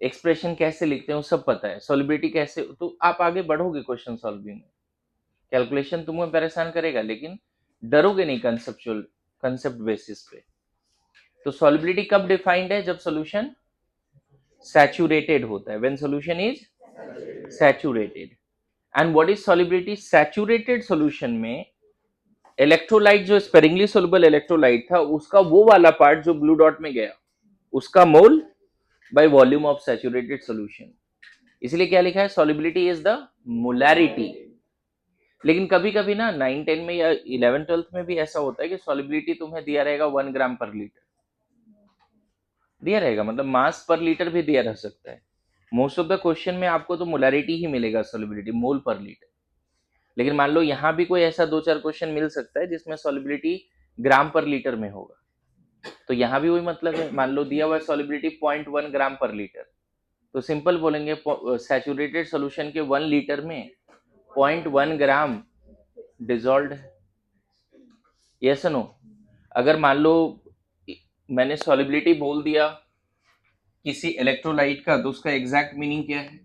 एक्सप्रेशन कैसे लिखते हैं वो सब पता है, सॉल्युबिलिटी कैसे, तो आप आगे बढ़ोगे क्वेश्चन सॉल्विंग में। कैलकुलेशन तुम्हें परेशान करेगा लेकिन डरोगे नहीं कंसेप्चुअल कंसेप्ट बेसिस पे। तो सॉल्युबिलिटी कब डिफाइंड है? जब सॉल्यूशन सैचुरेटेड होता है, when solution is saturated. And what is solubility? Saturated solution में इलेक्ट्रोलाइट जो स्पेरिंगली सोल्युबल इलेक्ट्रोलाइट था उसका वो वाला पार्ट जो ब्लू डॉट में गया उसका mole by volume of saturated solution. इसलिए क्या लिखा है? Solubility is the molarity. लेकिन कभी कभी ना 9-10 में या 11-12 में भी ऐसा होता है कि सॉल्युबिलिटी तुम्हें दिया रहेगा 1 ग्राम पर लीटर दिया रहेगा, मतलब मास पर लीटर भी दिया रह सकता है। मोस्ट ऑफ द क्वेश्चन में आपको तो मोलारिटी ही मिलेगा, सॉल्युबिलिटी मोल पर लीटर। लेकिन मान लो यहाँ भी कोई ऐसा 2-4 क्वेश्चन मिल सकता है जिसमें सॉल्युबिलिटी ग्राम पर लीटर में होगा, तो यहाँ भी वही मतलब है। मान लो दिया हुआ सॉल्युबिलिटी 0.1 ग्राम पर लीटर, तो सिंपल बोलेंगे सैचुरेटेड सॉल्यूशन के 1 लीटर में 0.1 ग्राम डिजॉल्व है। Yes no? अगर मान लो मैंने सॉल्युबिलिटी बोल दिया किसी इलेक्ट्रोलाइट का, तो उसका एग्जैक्ट मीनिंग क्या है?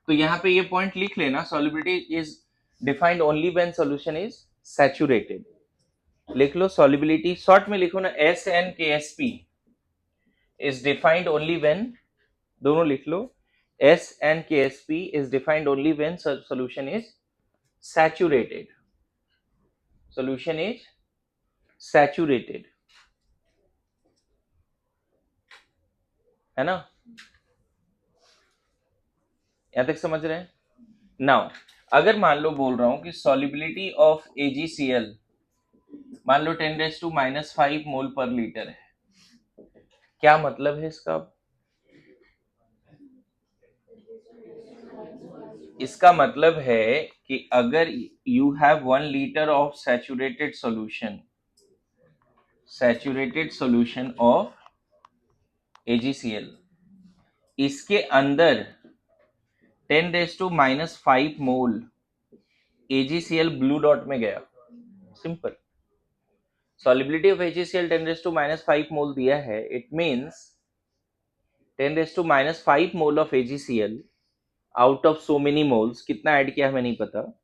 तो यहाँ पे ये पॉइंट लिख लेना, solubility is defined only when solution is saturated. लिख लो सॉल्युबिलिटी, शॉर्ट में लिखो ना, SnKsP is defined only when, दोनों लिख लो, SnKsP is defined only when solution is saturated, solution is saturated, है ना? यहां तक समझ रहे हैं? नाउ अगर मान लो बोल रहा हूं कि सॉल्युबिलिटी ऑफ AgCl मान लो 10⁻⁻5 मोल पर लीटर है, क्या मतलब है इसका? इसका मतलब है कि अगर you have 1 litre of saturated solution of AgCl, इसके अंदर 10⁻⁻5 मोल AgCl ब्लू डॉट में गया, सिंपल। सॉल्युबिलिटी ऑफ AgCl 10⁻⁻5 मोल दिया है, it means 10⁻⁻5 mole of AgCl out of so many moles, कितना ऐड किया हमें नहीं पता,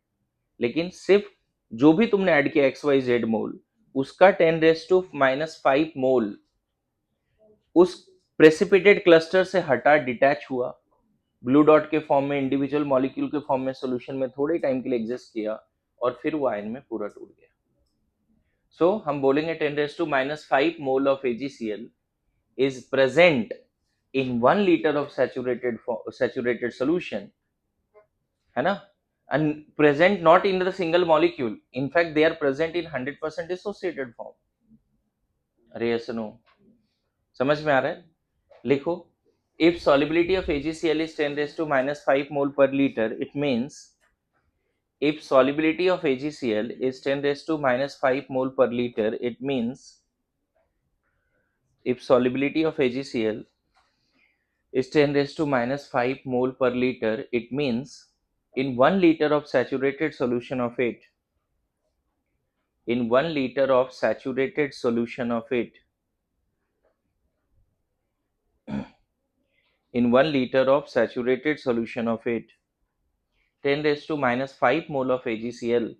लेकिन सिर्फ जो भी तुमने ऐड किया XYZ मोल, उसका 10⁻⁻5 मोल उस प्रेसिपिटेट क्लस्टर से हटा, डिटैच हुआ, ब्लू डॉट के फॉर्म में, इंडिविजुअल मॉलिक्यूल के फॉर्म में सॉल्यूशन में थोड़े टाइम के लिए एग्जिस्ट किया, और फिर वो आयन में पूरा टूट गया। सो हम बोलेंगे 10⁻⁵ मोल of AgCl is present in 1 liter of saturated solution, है ना? And present not in the single molecule, in fact they are present in 100% dissociated form. अरे yes no? समझ में आ रहा है? लिखो, if solubility of AgCl is 10⁻⁵ mole per liter, it means if solubility of AgCl is 10⁻⁵ mole per liter, it means if solubility of AgCl is 10⁻⁵ mole per liter, it means in 1 liter of saturated solution of it, in 1 liter of saturated solution of it, in 1 liter of saturated solution of it, 10⁻⁵ mole of AgCl,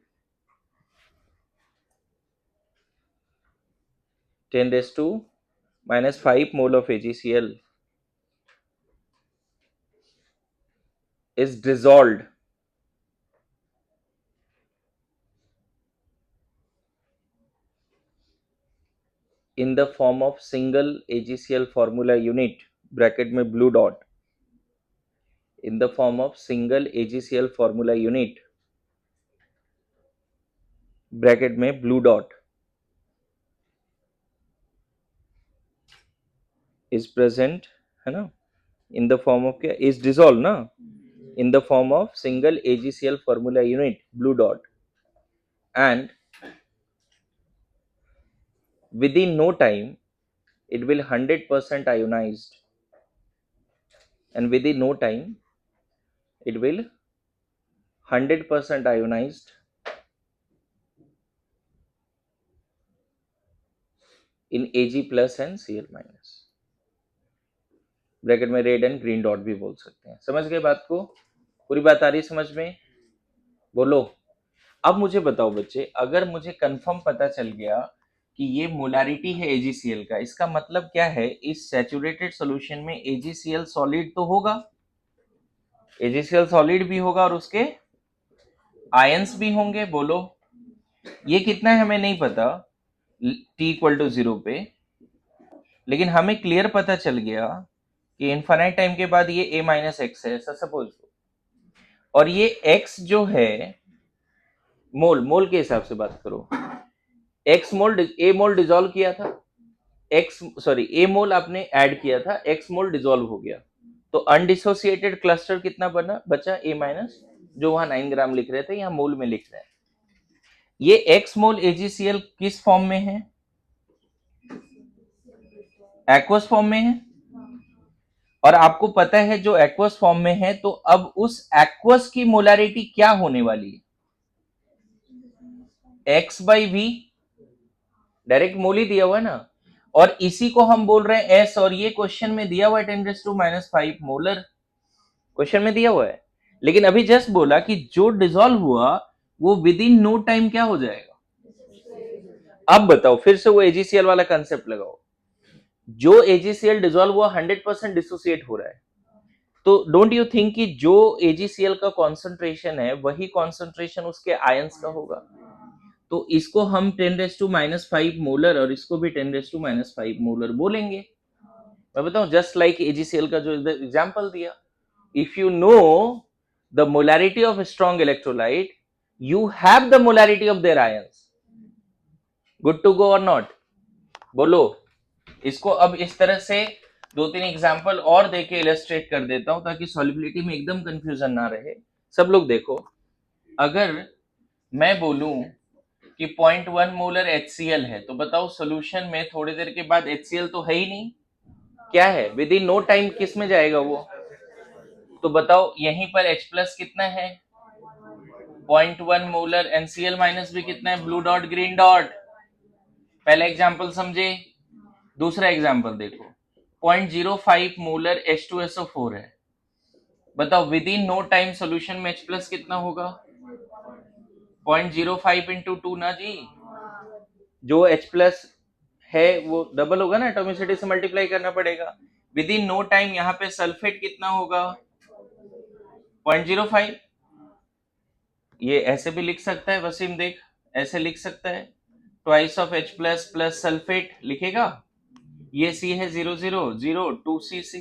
10⁻⁵ mole of AgCl is dissolved in the form of single AgCl formula unit, bracket में blue dot, in the form of single AgCl formula unit, bracket में blue dot, is present, है ना? In the form of क्या? Is dissolve ना, in the form of single AgCl formula unit, blue dot, and within no time it will 100% ionized, and within no time it will 100% ionized in Ag plus and Cl minus, bracket में red and green dot भी बोल सकते हैं। समझ गए बात को? पूरी बात आ रही समझ में? बोलो। अब मुझे बताओ बच्चे, अगर मुझे कंफर्म पता चल गया कि ये मोलारिटी है AgCl का, इसका मतलब क्या है? इस सैचुरेटेड सॉल्यूशन में AgCl सॉलिड तो होगा, AgCl सॉलिड भी होगा और उसके आयंस भी होंगे। बोलो, ये कितना है हमें नहीं पता t=0 पे, लेकिन हमें क्लियर पता चल गया कि इनफाइनाइट टाइम के बाद ये A-x है, ऐसा सपोज, और ये x जो है मोल के हिसाब से बात करो, x mole, A mole dissolve किया था, A मोल आपने ऐड किया था, x मोल डिसॉल्व हो गया, तो अनडिसोसिएटेड क्लस्टर कितना बचा A माइनस, जो वहां 9 ग्राम लिख रहे थे, यहाँ मोल में लिख रहे हैं। ये एक्स मोल AgCl किस फॉर्म में है? एक्वस फॉर्म में है। और आपको पता है जो एक्वस फॉर्म में है, तो अब उस एक्वस की मोलारिटी क्या होने वाली है? x/v, डायरेक्ट मोल ही दिया हुआ है ना, और इसी को हम बोल रहे हैं S, और ये क्वेश्चन में दिया हुआ है 10⁻⁵ मोलर, क्वेश्चन में दिया हुआ है। लेकिन अभी जस्ट बोला कि जो डिसॉल्व हुआ वो विद इन नो टाइम क्या हो जाएगा। अब बताओ, फिर से वो AgCl वाला कंसेप्ट लगाओ। जो AgCl डिसॉल्व हुआ 100% डिसोसिएट हो रहा है, तो डोंट यू थिंक कि जो AgCl का कॉन्सेंट्रेशन है वही कॉन्सेंट्रेशन उसके आयंस का होगा? तो इसको हम 10⁻⁵ मोलर और इसको भी 10⁻⁵ मोलर बोलेंगे। मैं बताऊं, जस्ट लाइक AgCl का जो एग्जांपल दिया, if you know the molarity of a strong electrolyte, you have the molarity of their ions. Good to go or not? बोलो। इसको अब इस तरह से 2-3 एग्जांपल और देके इलस्ट्रेट कर देता हूं ताकि सॉल्युबिलिटी में एकदम कंफ्यूजन ना रहे। सब लोग देखो, अगर मैं बोलूं कि 0.1 मोलर HCl है, तो बताओ सॉल्यूशन में थोड़ी देर के बाद HCl तो है ही नहीं, क्या है? विद इन नो टाइम किस में जाएगा वो? तो बताओ यहीं पर H प्लस कितना है? 0.1 मोलर। NCl माइनस भी कितना है? Blue dot green dot. पहला एग्जांपल समझे। दूसरा एग्जांपल देखो, 0.05 मोलर H2SO4 है। बताओ within no time solution में H प्लस कितना होगा? 0.05 इंटू 2 ना जी, जो H प्लस है वो डबल होगा ना, एटोमिसिटी से मल्टीप्लाई करना पड़ेगा। विद इन नो टाइम यहाँ पे सल्फेट कितना होगा? 0.05। ये ऐसे भी लिख सकता है वसीम, देख ऐसे लिख सकता है, twice of H plus plus sulphate लिखेगा, ये C है 0.002cc।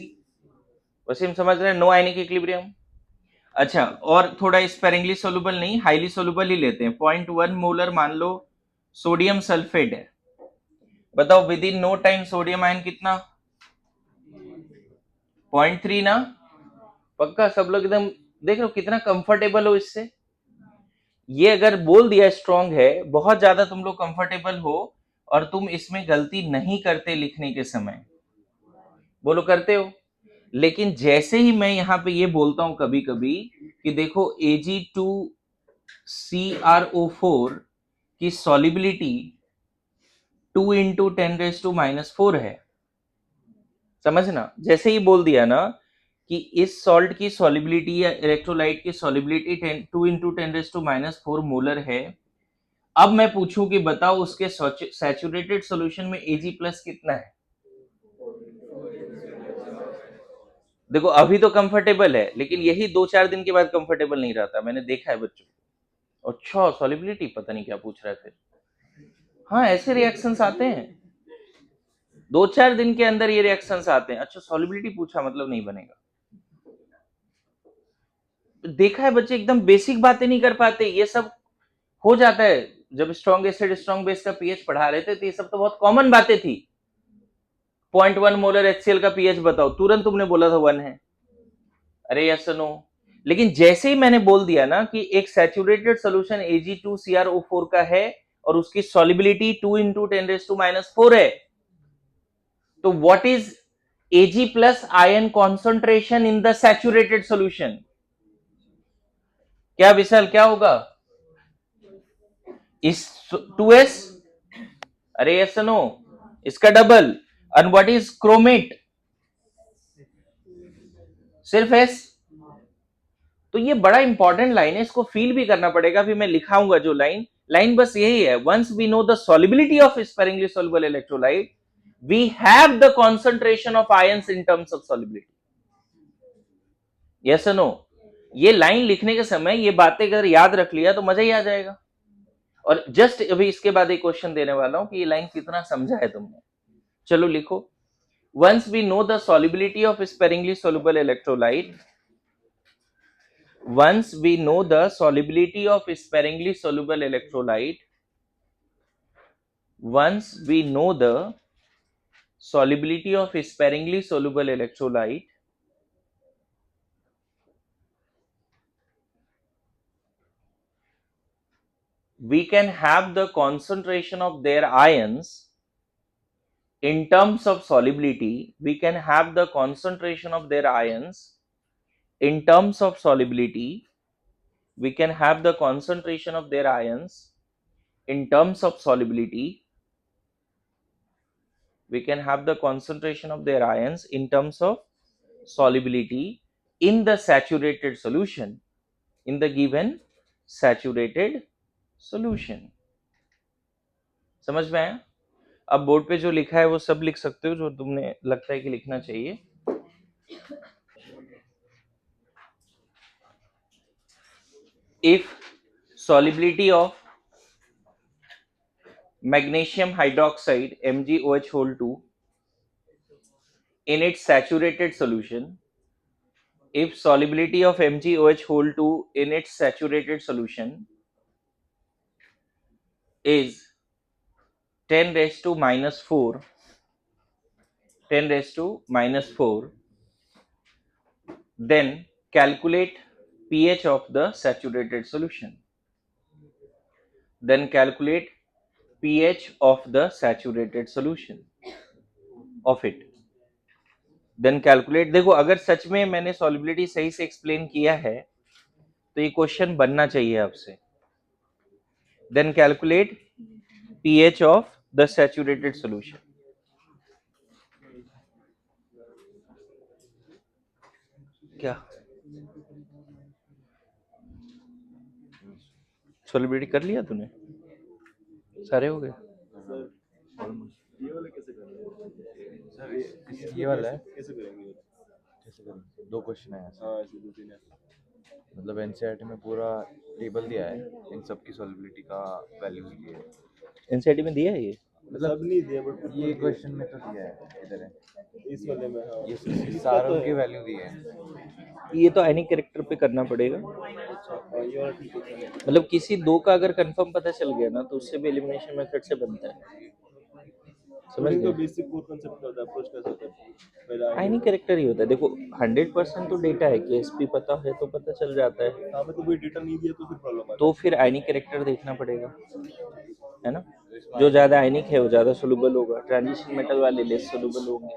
वसीम समझ रहे हैं? No ionic equilibrium. अच्छा, और थोड़ा स्पेरिंगली सोलुबल नहीं, हाईली सोलुबल ही लेते हैं। 0.1 मोलर मान लो सोडियम सल्फेट है। बताओ within no time sodium ion कितना? 0.3 ना? पक्का सब लोग एकदम देख लो कितना कंफर्टेबल हो इससे। ये अगर बोल दिया स्ट्रांग है, बहुत ज्यादा तुम लोग कंफर्टेबल हो और तुम इसमें गलती नहीं करते लिखने के समय, बोलो करते हो। लेकिन जैसे ही मैं यहां पे ये बोलता हूं कभी कभी कि देखो Ag2CrO4 की सॉलिबिलिटी 2 इंटू 10⁻⁻⁴ है, समझना। जैसे ही बोल दिया ना कि इस सॉल्ट की सॉलिबिलिटी या इलेक्ट्रोलाइट की सॉलिबिलिटी 2 इंटू 10⁻⁴ मोलर है, अब मैं पूछूं कि बताओ उसके सैचुरेटेड सॉल्यूशन में Ag प्लस कितना है? देखो अभी तो कंफर्टेबल है, लेकिन यही 2-4 दिन के बाद कंफर्टेबल नहीं रहता, मैंने देखा है बच्चों को। अच्छा सॉलिबिलिटी पता नहीं क्या पूछ रहा है फिर। हाँ ऐसे रिएक्शंस आते हैं, 2-4 दिन के अंदर ये रिएक्शंस आते हैं। अच्छा सॉलिबिलिटी पूछा मतलब नहीं बनेगा। देखा है बच्चे एकदम बेसिक बातें नहीं कर पाते, ये सब हो जाता है। जब स्ट्रॉन्ग एसिड स्ट्रॉन्ग बेस का पीएच पढ़ा रहे थे तो ये सब तो बहुत कॉमन बातें थी। 0.1 मोलर HCl का पीएच बताओ, तुरंत तुमने बोला था 1 है, अरे यस नो। लेकिन जैसे ही मैंने बोल दिया ना कि एक सैचुरेटेड सोल्यूशन Ag2CrO4 का है और उसकी सॉलिबिलिटी 2 इंटू 10⁻⁴ है, तो what is Ag plus ion concentration in the saturated solution? क्या विशाल क्या होगा? इस 2s, अरे यस नो, इसका double. And what is chromate? सिर्फ S। तो ये बड़ा इंपॉर्टेंट लाइन है, इसको फील भी करना पड़ेगा। फिर मैं लिखाऊंगा जो लाइन, लाइन बस यही है, once we know the solubility of sparingly soluble electrolyte, we have the concentration of ions in terms of solubility. Yes no? ये लाइन लिखने के समय ये बातें अगर याद रख लिया तो मजा ही आ जाएगा। और जस्ट अभी इसके बाद एक क्वेश्चन देने वाला हूं कि ये लाइन कितना समझा है तुमने। चलो लिखो, once we know the solubility of sparingly soluble electrolyte, once we know the solubility of sparingly soluble electrolyte, once we know the solubility of sparingly soluble electrolyte, we can have the concentration of their ions in terms of solubility. We can have the concentration of their ions in terms of solubility. We can have the concentration of their ions in terms of solubility. We can have the concentration of their ions in terms of solubility in the saturated solution, in the given saturated solution. समझ में आया? अब board पे जो लिखा है वो सब लिख सकते हो जो तुमने लगता है कि लिखना चाहिए. If solubility of magnesium hydroxide MgOH2 in its saturated solution, if solubility of MgOH2 in its saturated solution is 10 raised to minus 4, 10 raised to minus 4, then calculate pH of the saturated solution. Then calculate pH of the saturated solution of it. Then calculate. देखो अगर सच में मैंने solubility सही से explain किया है तो ये क्वेश्चन बनना चाहिए आपसे. Then calculate pH of the saturated solution. क्या solubility कर लिया तूने? सारे हो गए? ये वाला है कैसे करेंगे? दो क्वेश्चन है मतलब एनसीईआरटी में पूरा टेबल दिया है इन सब की सॉल्युबिलिटी का वैल्यू दिया है. एनसीईआरटी में दिया है ये? मतलब नहीं दिया बट ये क्वेश्चन में तो दिया है इधर है इस वाले में. हाँ ये सारों की वैल्यू दी है. ये तो एनी कैरेक्टर पे करना पड़ेगा. मतलब किसी दो का अगर कंफर्म पता चल गया ना तो उससे भी एलिमिनेशन मेथड से बनता है. समझ गए? बेसिक कोर कांसेप्ट का अप्रोच कैसे होता है? पहला एनी कैरेक्टर ही होता है. देखो 100% तो डेटा है कि एसपी पता है तो पता चल जाता है. हां तो कोई डेटा नहीं दिया तो फिर प्रॉब्लम आता है. तो फिर आयनिक कैरेक्टर देखना पड़ेगा, है ना. जो ज्यादा आयनिक है वो ज्यादा सोलुबल होगा, ट्रांजिशन मेटल वाले लेस सोलुबल होंगे.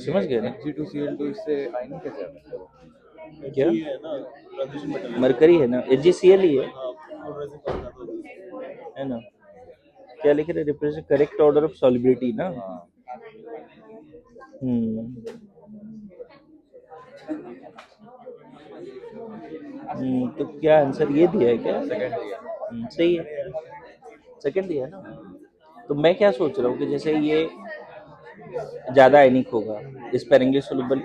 समझ गए ना? Hg2Cl2 इससे आयनिक कैसे आता है? क्या है ना ट्रांजिशन मेटल मरकरी है ना, एचजीसीएल ही है, हां फ्लोरेसेंस का था तो है ना. क्या लिख रहे? Represent correct order of solubility ना. तो क्या आंसर ये दिया है क्या? सेकंड दिया. सही है, सेकंड दिया है ना. तो मैं क्या सोच रहा हूँ कि जैसे ये ज्यादा आयनिक होगा, स्पेरिंगली सोलुबल.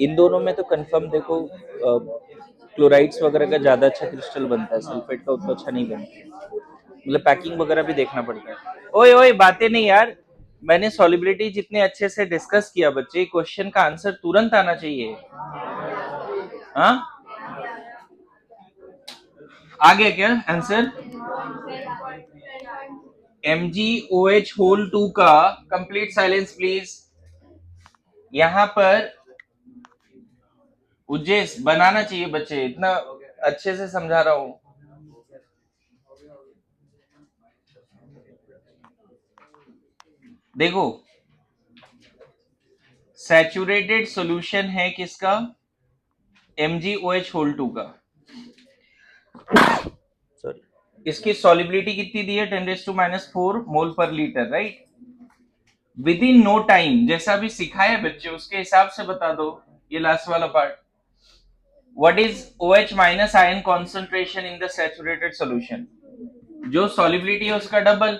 इन दोनों में तो कंफर्म देखो क्लोराइड्स वगैरह का ज्यादा अच्छा क्रिस्टल बनता है, सल्फेट का उतना अच्छा नहीं बनता. मतलब पैकिंग वगैरह भी देखना पड़ता है. ओए ओए बातें नहीं यार, मैंने सॉल्युबिलिटी जितने अच्छे से डिस्कस किया बच्चे, क्वेश्चन का आंसर तुरंत आना चाहिए. हाँ आ गया क्या आंसर? MgOH2 का कंप्लीट साइलेंस प्लीज. यहाँ पर उज्जेस बनाना चाहिए बच्चे, इतना अच्छे से समझा रहा हूं. देखो सैचुरेटेड सॉल्यूशन है किसका? MgOH2 का. सॉरी, इसकी सॉल्युबिलिटी कितनी दी है? 10⁻⁴ मोल पर litre, right. Within no time, जैसा भी सिखाया बच्चे उसके हिसाब से बता दो. ये लास्ट वाला part. What is OH minus ion concentration in the saturated solution? जो सॉल्युबिलिटी है उसका डबल.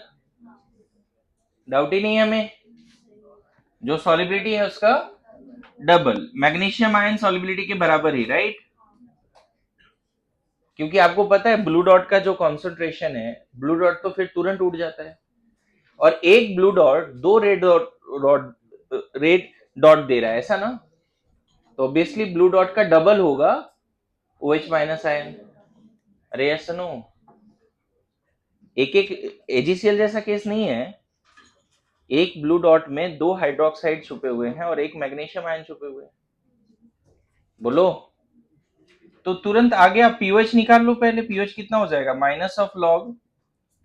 डाउट ही नहीं है हमें. जो सॉल्युबिलिटी है उसका डबल. मैग्नीशियम आयन सॉल्युबिलिटी के बराबर ही, राइट. क्योंकि आपको पता है ब्लू डॉट का जो कॉन्सेंट्रेशन है, ब्लू डॉट तो फिर तुरंत उठ जाता है, और एक ब्लू डॉट दो रेड डॉट दे रहा है, ऐसा ना. तो ऑब्वियसली ब्लू डॉट का डबल होगा OH माइनस आयन. अरे ऐसा नो, एक एक AgCl जैसा केस नहीं है. एक ब्लू डॉट में दो हाइड्रोक्साइड छुपे हुए हैं और एक मैग्नीशियम आयन छुपे हुए हैं. बोलो तो तुरंत आगे आप पीओएच निकाल लो पहले। पीओएच कितना हो जाएगा, minus of log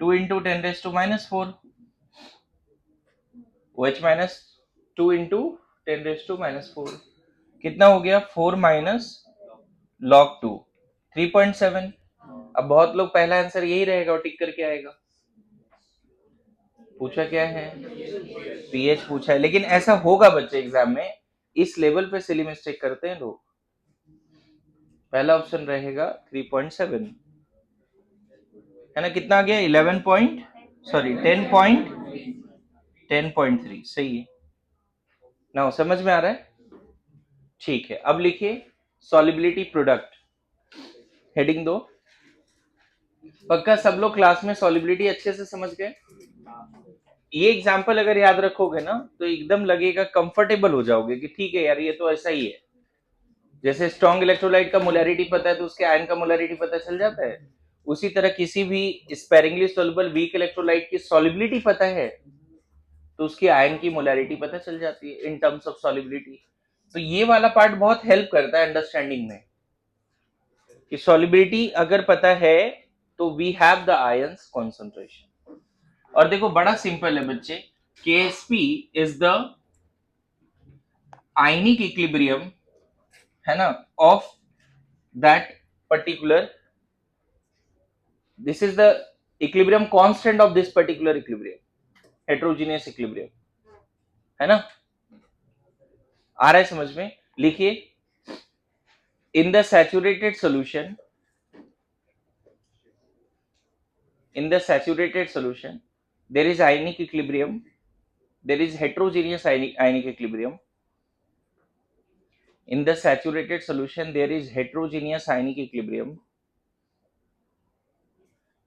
2 into 10⁻⁻4, OH minus 2 into 10⁻⁻4 कितना हो गया, 4 माइनस log 2 3.7। अब बहुत लोग पहला आंसर यही रहेगा और टिक करके आएगा। पूछा क्या है, पीएच पूछा है, लेकिन ऐसा होगा बच्चे एग्जाम में, इस लेवल पे सिली मिस्टेक करते हैं लोग। पहला ऑप्शन रहेगा 3.7, है ना, कितना आ गया 11 पॉइंट, सॉरी 10.3, सही है ना, समझ में आ रहा है। ठीक है, अब लिखिए सॉलिबिलिटी प्रोडक्ट, हेडिंग दो। पक्का सब लोग क्लास में सॉलिबिलिटी अच्छे से समझ गए। ये एग्जाम्पल अगर याद रखोगे ना तो एकदम लगेगा, कंफर्टेबल हो जाओगे कि ठीक है यार ये तो ऐसा ही है। जैसे स्ट्रॉन्ग इलेक्ट्रोलाइट का मोलैरिटी पता है तो उसके आयन का मोलैरिटी पता चल जाता है, उसी तरह किसी भी स्पेरिंगली सोल्युबल वीक इलेक्ट्रोलाइट की सॉलिबिलिटी पता है तो उसकी आयन की मोलैरिटी पता चल जाती है इन टर्म्स ऑफ सॉलिबिलिटी। तो ये वाला पार्ट बहुत हेल्प करता है अंडरस्टैंडिंग में कि सॉलिबिलिटी अगर पता है तो we have the ions concentration. और देखो बड़ा सिंपल है बच्चे, KSP is the ionic equilibrium, है ना, of that particular, this is the equilibrium constant of this particular equilibrium, heterogeneous equilibrium, है ना, आ रहा है समझ में। लिखिए in the saturated solution, in the saturated solution there is ionic equilibrium, there is heterogeneous ionic equilibrium. In the saturated solution there is heterogeneous ionic equilibrium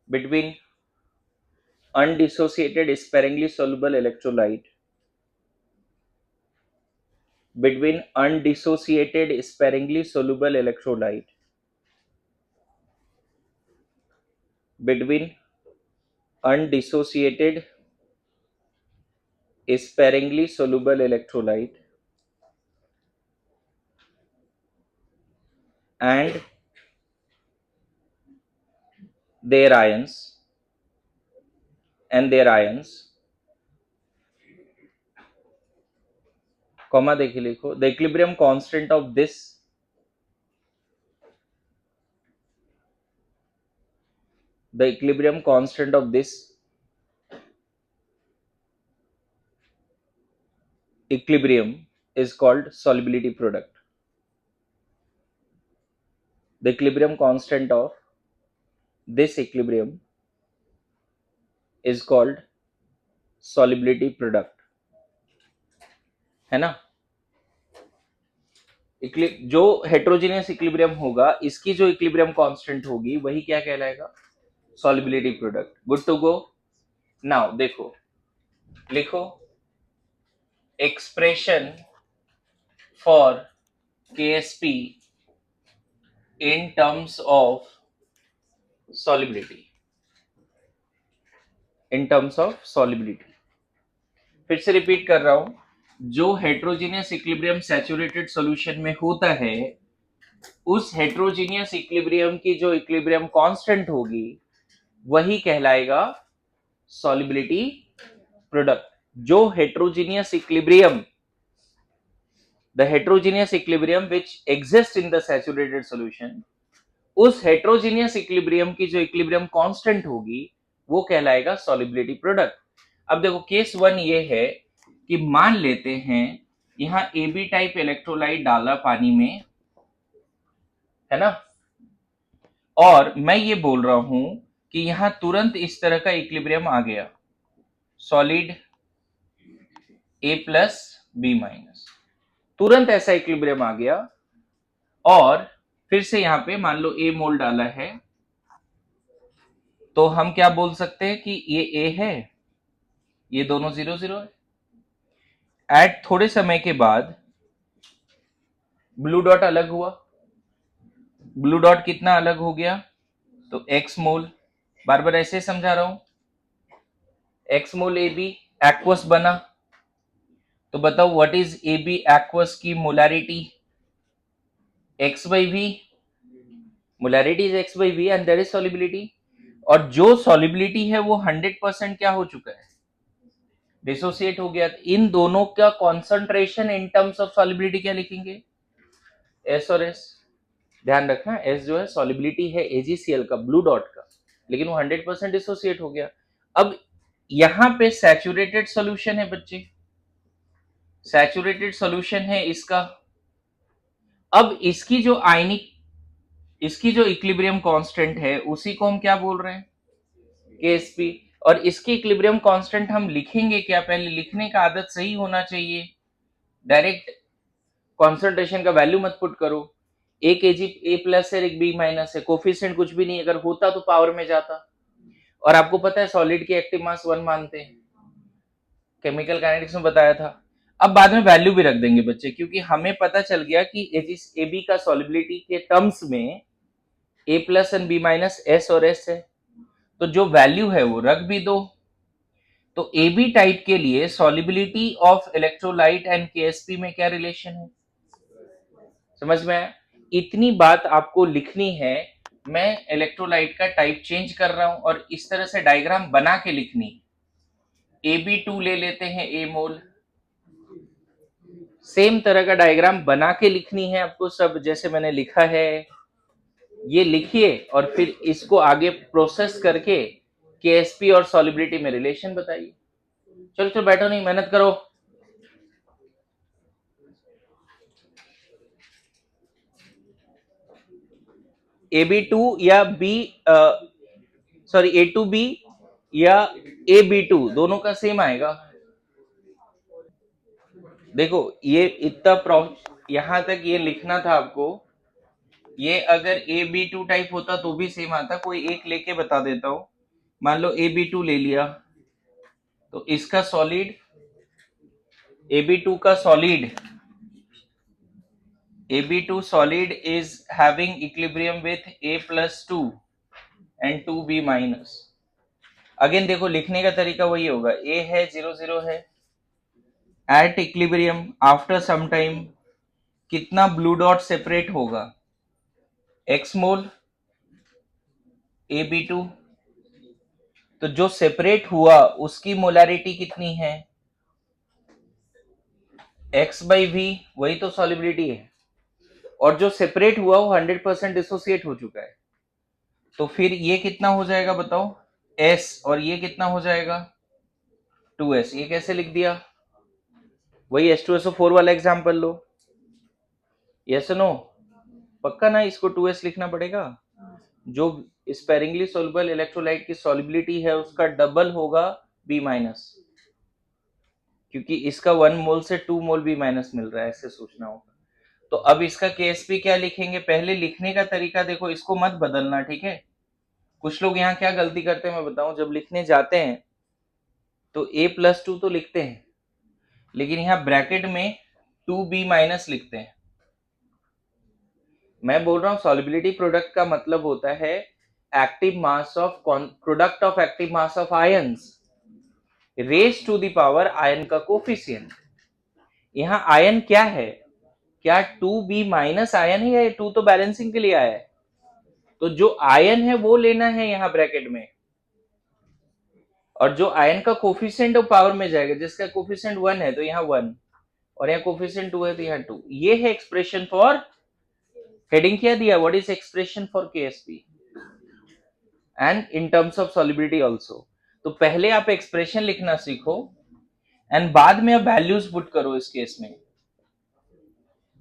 between undissociated sparingly soluble electrolyte, between undissociated sparingly soluble electrolyte, between undissociated sparingly soluble electrolyte and their ions, comma देखिए लिखो, the equilibrium constant of this equilibrium is called solubility product. The equilibrium constant of this equilibrium is called solubility product, है ना। जो heterogeneous equilibrium होगा इसकी जो equilibrium constant होगी वही क्या कहलाएगा, solubility product. Good to go. Now देखो, लिखो expression for KSP in terms of solubility, in terms of solubility. फिर से रिपीट कर रहा हूं, जो हेट्रोजीनियस इक्विलिब्रियम सैचुरेटेड सॉल्यूशन में होता है उस हेट्रोजीनियस इक्विलिब्रियम की जो इक्विलिब्रियम कांस्टेंट होगी वही कहलाएगा सॉलिबिलिटी प्रोडक्ट। जो heterogeneous equilibrium, the heterogeneous equilibrium which exist in the saturated solution, उस हेट्रोजीनियस इक्विलिब्रियम की जो इक्विलिब्रियम कांस्टेंट होगी वो कहलाएगा सॉलिबिलिटी प्रोडक्ट। अब देखो केस 1 ये है कि मान लेते हैं यहां AB टाइप इलेक्ट्रोलाइट डाला पानी में, है ना, और मैं ये बोल रहा हूं कि यहां तुरंत इस तरह का इक्विलिब्रियम आ गया, सॉलिड A+ B-, तुरंत ऐसा इक्विलिब्रियम आ गया। और फिर से यहां पे मान लो A मोल डाला है तो हम क्या बोल सकते हैं कि ये A है, ये दोनों 0 है। एट थोड़े समय के बाद ब्लू डॉट अलग हुआ, ब्लू डॉट कितना अलग हो गया, तो X मोल, बार बार ऐसे समझा रहा हूं, X मोल AB एक्वस बना। तो बताओ व्हाट इज AB एक्वस की molarity, X/V, molarity is x by v and there is solubility, और जो सॉल्युबिलिटी है वो 100% क्या हो चुका है, डिसोसिएट हो गया। इन दोनों का concentration in terms of solubility क्या लिखेंगे, S और S। ध्यान रखना S जो है सॉल्युबिलिटी है AgCl का, ब्लू डॉट का, लेकिन वो 100% डिसोसिएट हो गया। अब यहां पे सैचुरेटेड सॉल्यूशन है बच्चे, सैचुरेटेड सॉल्यूशन है इसका। अब इसकी जो आयनिक, इसकी जो इक्विलिब्रियम कांस्टेंट है उसी को हम क्या बोल रहे हैं, KSP। और इसकी इक्विलिब्रियम कांस्टेंट हम लिखेंगे क्या, पहले लिखने का आदत सही होना चाहिए, डायरेक्ट कॉन्सेंट्रेशन का वैल्यू मत पुट करो। एक Ag A प्लस है, एक B माइनस है, कोफिशिएंट कुछ भी नहीं, अगर होता तो पावर में जाता। और आपको पता है सॉलिड की एक्टिव मास 1 मानते हैं, केमिकल काइनेटिक्स में बताया था। अब बाद में वैल्यू भी रख देंगे बच्चे, क्योंकि हमें पता चल गया कि AB का सॉलिबिलिटी के टर्म्स में A plus and B minus S और S है, तो जो वैल्यू है वो रख भी दो। तो AB टाइप के लिए solubility of electrolyte and KSP में क्या रिलेशन है, समझ में आया? इतनी बात आपको लिखनी है। मैं इलेक्ट्रोलाइट का टाइप चेंज कर रहा हूं और इस तरह से डायग्राम बना के लिखनी। AB2 ले लेते हैं A मोल, सेम तरह का डायग्राम बना के लिखनी है आपको, सब जैसे मैंने लिखा है ये लिखिए, और फिर इसको आगे प्रोसेस करके KSP और सॉलिबिलिटी में रिलेशन बताइए। चलो चलो बैठो, नहीं मेहनत करो। AB2 या B सॉरी A2B या AB2 दोनों का सेम आएगा। देखो ये इतना यहां तक ये लिखना था आपको, ये अगर AB2 टाइप होता तो भी सेम आता। कोई एक लेके बता देता हूं, मान लो AB2 ले लिया, तो इसका सॉलिड, AB2 का solid, AB2 solid is having equilibrium with A plus 2 and 2B minus। Again देखो लिखने का तरीका वही होगा, A है 0 0 है, at equilibrium after some time कितना ब्लू डॉट सेपरेट होगा, x मोल AB2, तो जो सेपरेट हुआ उसकी मोलैरिटी कितनी है, x by v, वही तो सॉलिबिलिटी है। और जो सेपरेट हुआ वो 100% डिसोसिएट हो चुका है, तो फिर ये कितना हो जाएगा बताओ, S, और ये कितना हो जाएगा 2S। ये कैसे लिख दिया, वही H2SO4 वाला एग्जांपल लो, यस नो, पक्का ना इसको 2S लिखना पड़ेगा। जो स्पेरिंगली सोल्युबल इलेक्ट्रोलाइट की सॉल्युबिलिटी है उसका डबल होगा B माइनस, क्योंकि इसका 1 मोल से 2 मोल B माइनस मिल रहा है, ऐसे सोचना होगा। तो अब इसका KSP क्या लिखेंगे, पहले लिखने का तरीका देखो, इसको मत बदलना, ठीक है। कुछ लोग यहाँ क्या गलती करते हैं मैं बताऊं, जब लिखने जाते हैं तो A प्लस 2 तो लिखते हैं, लेकिन यहाँ ब्रैकेट में 2B माइनस लिखते हैं। मैं बोल रहा हूं सॉल्युबिलिटी प्रोडक्ट का मतलब होता है active mass of product of active mass of ions raise to the power ion का कोफिशिएंट। यहाँ आयन क्या है, क्या 2B माइनस आयन है, या 2 तो बैलेंसिंग के लिए आया है, तो जो आयन है वो लेना है यहाँ ब्रैकेट में, और जो आयन का कोफिशिएंट वो पावर में जाएगा, जिसका कोफिशिएंट 1 है तो यहाँ 1, और यहाँ कोफिशिएंट 2 है तो यहाँ 2। ये है एक्सप्रेशन फॉर, हेडिंग क्या दिया, what is expression for KSP and in terms of solubility also. तो पहले आप एक्सप्रेशन लिखना सीखो एंड बाद में आप वैल्यूज पुट करो। इस केस में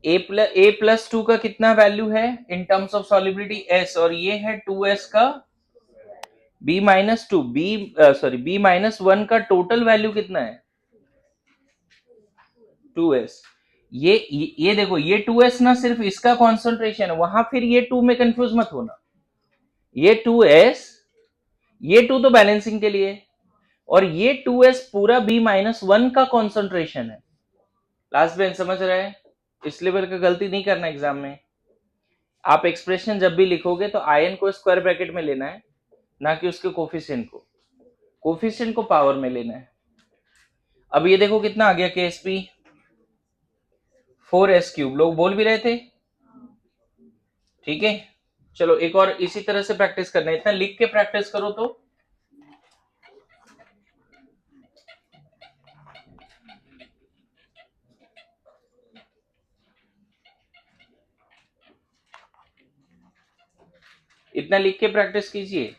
A प्लस 2 का कितना वैल्यू है इन टर्म्स ऑफ सॉल्युबिलिटी S, और ये है 2S का B माइनस 2, B माइनस 1 का टोटल वैल्यू कितना है 2S। ये देखो ये 2S ना सिर्फ इसका कॉन्सेंट्रेशन है, वहां फिर ये 2 में कंफ्यूज मत होना, ये 2S, ये 2 तो बैलेंसिंग के लिए, और ये 2S पूरा B माइनस 1 का कॉन्सेंट्रेशन है। लास्ट बेंच समझ रहे हैं, इस लेवल का गलती नहीं करना एग्जाम में। आप एक्सप्रेशन जब भी लिखोगे तो आयन को स्क्वायर ब्रैकेट में लेना है, ना कि उसके कोफिशिएंट को, कोफिशिएंट को पावर में लेना है। अब ये देखो कितना आ गया KSP 4S क्यूब, लोग बोल भी रहे थे, ठीक है। चलो एक और इसी तरह से प्रैक्टिस करना है, इतना लिख के प्रैक्टिस करो तो इतना लिख के प्रैक्टिस कीजिए।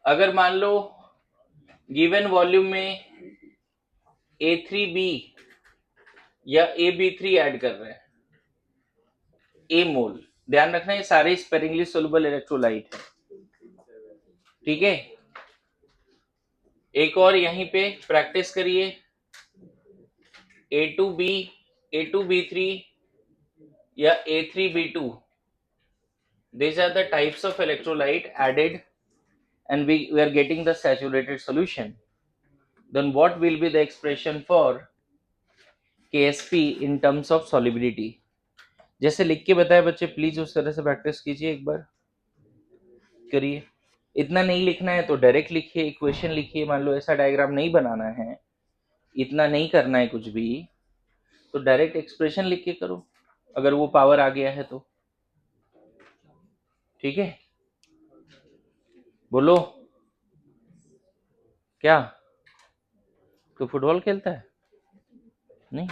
अगर मान लो गिवन वॉल्यूम में A3B या AB3 ऐड कर रहे हैं, ए मोल, ध्यान रखना ये सारे स्पेरिंगली सोलुबल इलेक्ट्रोलाइट है, ठीक है। एक और यहीं पे प्रैक्टिस करिए, A2B, A2B3 या A3B2, these are the types of electrolyte added and we are getting the saturated solution. Then what will be the expression for KSP in terms of solubility? जैसे लिख के बताए बच्चे, प्लीज उस तरह से प्रैक्टिस कीजिए, एक बार करिए। इतना नहीं लिखना है तो डायरेक्ट लिखिए, इक्वेशन लिखिए, मान लो ऐसा डायग्राम नहीं बनाना है, इतना नहीं करना है कुछ भी, तो डायरेक्ट एक्सप्रेशन लिख के करो, अगर वो पावर आ गया है तो, ठीक है। बोलो क्या, तो फुटबॉल खेलता है? नहीं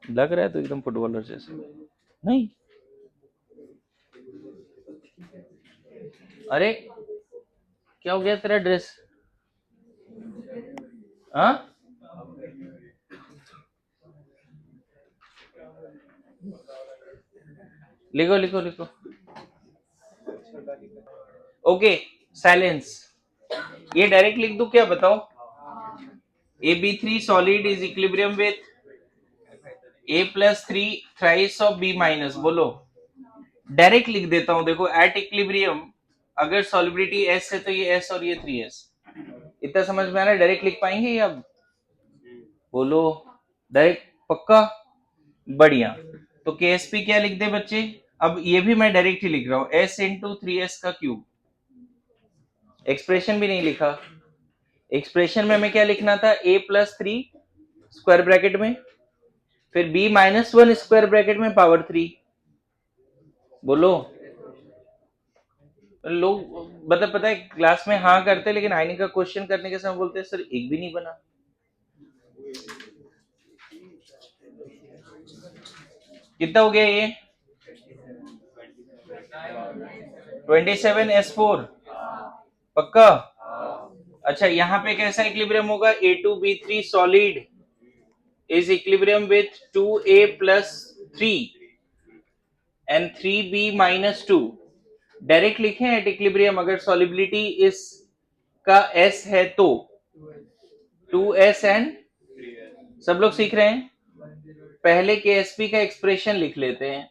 लग रहा है तो एकदम फुटबॉलर जैसे, नहीं। अरे क्या हो गया तेरा ड्रेस? हाँ, लिखो लिखो लिखो। Okay, silence. ये डायरेक्ट लिख दूं क्या, बताओ? AB3 solid is equilibrium with A plus 3 thrice of B minus, बोलो। डायरेक्ट लिख देता हूं, देखो, एट इक्विलिब्रियम अगर सॉलिबिलिटी S है तो ये S और ये 3S, इतना समझ में आ रहा है? डायरेक्ट लिख पाएंगे ये अब? बोलो डायरेक्ट, पक्का? बढ़िया। तो KSP क्या लिख दे बच्चे? अब ये भी मैं डायरेक्ट ही लिख रहा हूं, S इंटू 3S का क्यूब। एक्सप्रेशन भी नहीं लिखा, एक्सप्रेशन में हमें क्या लिखना था? A प्लस 3 स्क्वायर ब्रैकेट में, फिर B माइनस 1 स्क्वायर ब्रैकेट में पावर 3। बोलो। लोग मतलब पता है क्लास में हाँ करते हैं, लेकिन आईनी का क्वेश्चन करने के समय बोलते हैं सर एक भी नहीं बना। कितना हो गया ये? 27S4, पक्का? अच्छा, यहाँ पे कैसा इक्विलिब्रियम होगा? A2B3 solid is equilibrium with 2A plus 3 and 3B minus 2। Direct लिखें एट इक्विलिब्रियम अगर सॉलिबिलिटी इस का S है तो 2S एंड, सब लोग सीख रहे हैं? पहले KSP का एक्सप्रेशन लिख लेते हैं,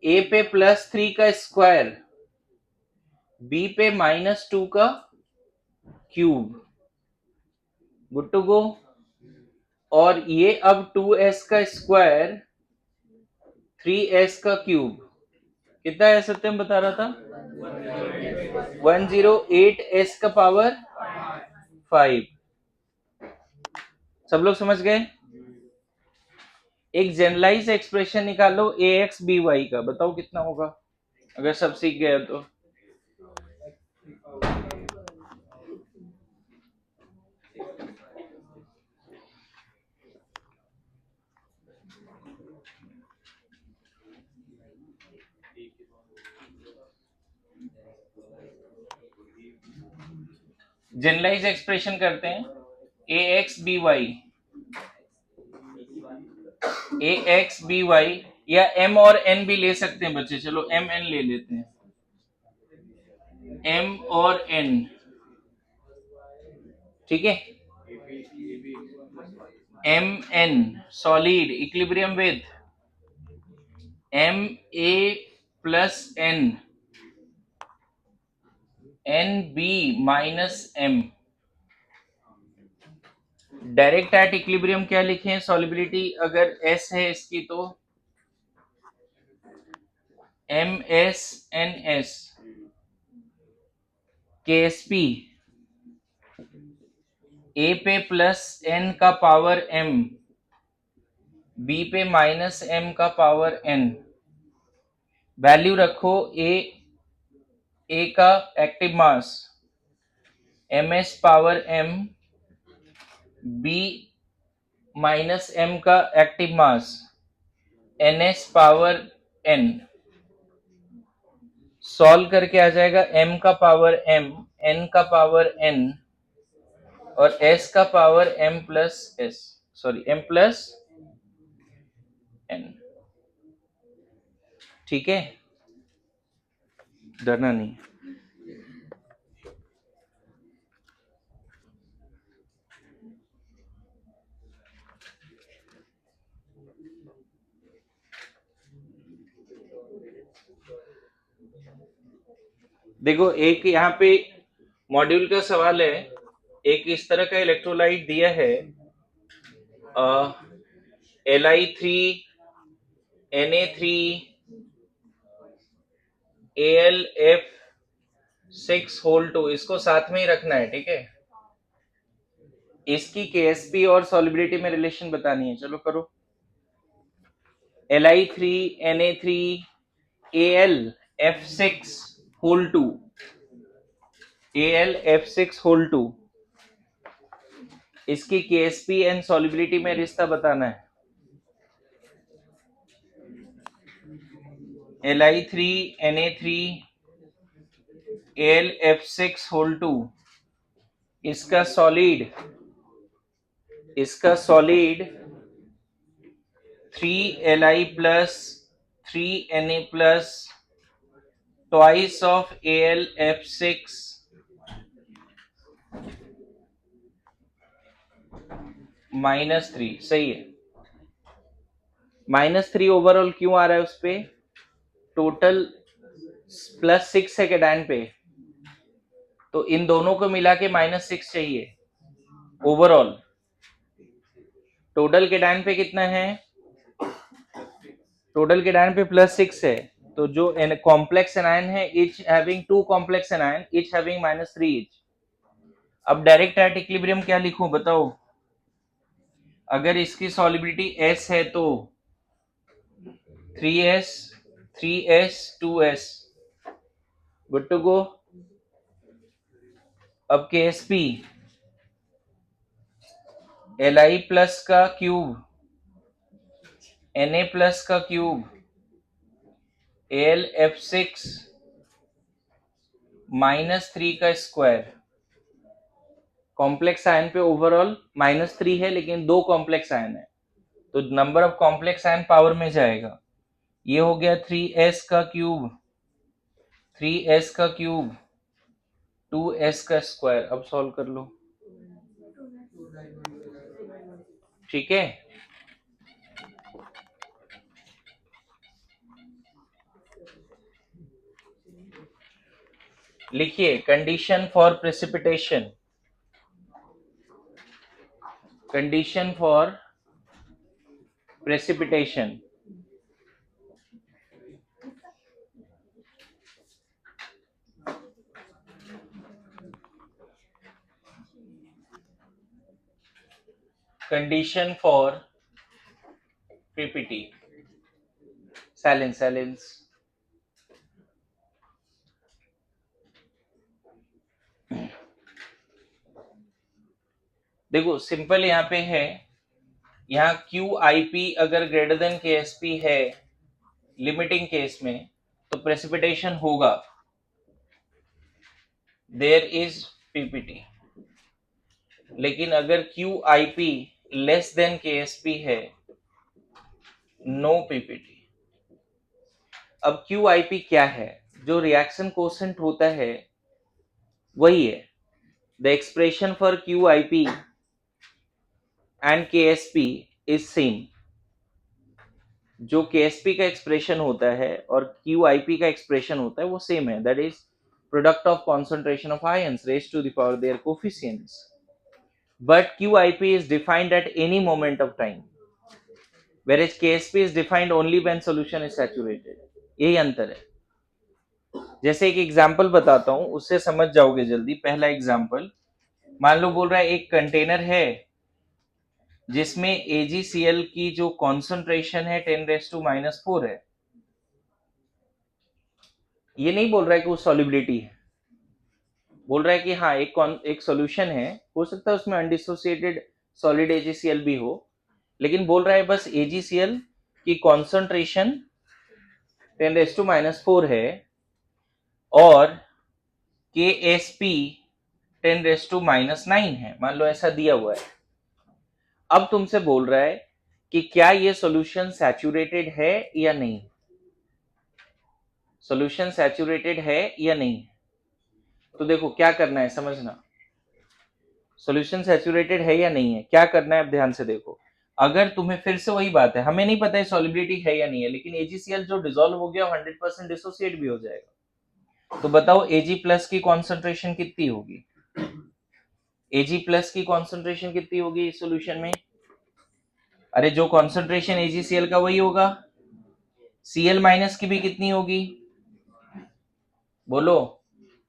A पे प्लस 3 का स्क्वायर, B पे माइनस 2 का क्यूब, गुड टू गो। और ये अब 2S का स्क्वायर 3S का क्यूब, कितना है सत्यम बता रहा था? 108S का पावर 5। सब लोग समझ गए? एक जनरलाइज एक्सप्रेशन निकालो AX/BY का, बताओ कितना होगा अगर सब सीख गए तो? जनरलाइज एक्सप्रेशन करते हैं, AX/BY या M और N भी ले सकते हैं बच्चे, चलो MN ले लेते हैं, M और N, ठीक है। MN solid equilibrium with MA plus N, NB minus M। Direct at equilibrium क्या लिखें? सॉलिबिलिटी अगर S है इसकी तो MSNS। KSP A पे प्लस N का पावर M, B पे माइनस M का पावर N, वैल्यू रखो ए का active mass ms power m, b minus m का active mass ns power n। Solve करके आ जाएगा m का पावर m, n का पावर n और s का power m plus s, sorry m plus n। ठीक है, डरना नहीं। देखो एक यहाँ पे मॉड्यूल का सवाल है, एक इस तरह का इलेक्ट्रोलाइट दिया है Li3 Na3 AlF6 होल 2, इसको साथ में ही रखना है, ठीक है। इसकी KSP और सॉल्युबिलिटी में रिलेशन बतानी है, चलो करो। Li3 Na3 AlF6 whole 2, AlF6 whole 2, इसकी KSP एंड सॉल्युबिलिटी में रिश्ता बताना है। Li3 Na3 AlF6 होल 2, इसका solid 3Li plus 3Na plus twice of AlF6 -3, सही है। -3 ओवरऑल क्यों आ रहा है उस पे? टोटल +6 है कैटायन पे, तो इन दोनों को मिला के -6 चाहिए ओवरऑल। टोटल कैटायन पे कितना है? टोटल कैटायन पे +6 है, तो जो कॉम्प्लेक्स एनायन है each having 2 complex anion each having -3 each। अब डायरेक्ट एट इक्विलिब्रियम क्या लिखूं बताओ? अगर इसकी सॉल्युबिलिटी S है तो 3s 3s 2s, good to गो। अब KSP Li प्लस का क्यूब Na प्लस का क्यूब AlF6 -3 का स्क्वायर। कॉम्प्लेक्स आयन पे ओवरऑल -3 है, लेकिन 2 कॉम्प्लेक्स आयन है, तो number of complex ion power में जाएगा। ये हो गया 3s का क्यूब 2s का स्क्वायर। अब सॉल्व कर लो, ठीक है। लिखिए condition for precipitation, condition for precipitation. Condition for PPT, silence. देखो सिंपल यहाँ पे है, यहाँ QIP अगर ग्रेटर देन KSP है लिमिटिंग केस में, तो प्रेसिपिटेशन होगा, देयर इज PPT। लेकिन अगर QIP लेस देन KSP है, नो PPT। अब QIP क्या है? जो रिएक्शन कोसेंट होता है वही है। The expression for QIP and KSP is same. जो KSP का एक्सप्रेशन होता है और QIP का एक्सप्रेशन होता है वो सेम है, that is product of concentration of ions raised to the power their coefficients, but QIP is defined at any moment of time, whereas KSP is defined only when solution is saturated। यही अंतर है। जैसे एक example बताता हूं, उससे समझ जाओगे जल्दी। पहला एग्जांपल, मान लो बोल रहा है एक कंटेनर है जिसमें AgCl की जो कॉन्सेंट्रेशन है 10⁻⁻⁴ है, ये नहीं बोल रहा है कि वो सॉल्युबिलिटी है, बोल रहा है कि हाँ एक सॉल्यूशन है, हो सकता है उसमें अनडिसोसिएटेड सॉलिड एजीसीएल भी हो, लेकिन बोल रहा है बस एजीसीएल की कॉन्सेंट्रेशन 10⁻⁴ है और KSP 10⁻⁹ है, मान लो ऐसा दिया हुआ है। अब तुमसे बोल रहा है कि क्या ये सॉल्यूशन सैचुरेटेड है या नहीं, सॉल्यूशन सैचुरेटेड है या नहीं। तो देखो क्या करना है, समझना, सॉल्यूशन सैचुरेटेड है या नहीं है, क्या करना है अब ध्यान से देखो। अगर तुम्हें फिर से वही बात है, हमें नहीं पता है सॉलिबिलिटी है या नहीं है, लेकिन एजीसीएल जो डिसॉल्व हो गया 100% डिसोसिएट भी हो जाएगा। तो बताओ एजी प्लस की कॉन्सेंट्रेशन कितनी होगी, एजी प्लस की कॉन्सेंट्रेशन कितनी होगी इस सॉल्यूशन में। अरे जो कॉन्सेंट्रेशन एजीसीएल का वही होगा, सीएल माइनस की भी कितनी होगी, बोलो।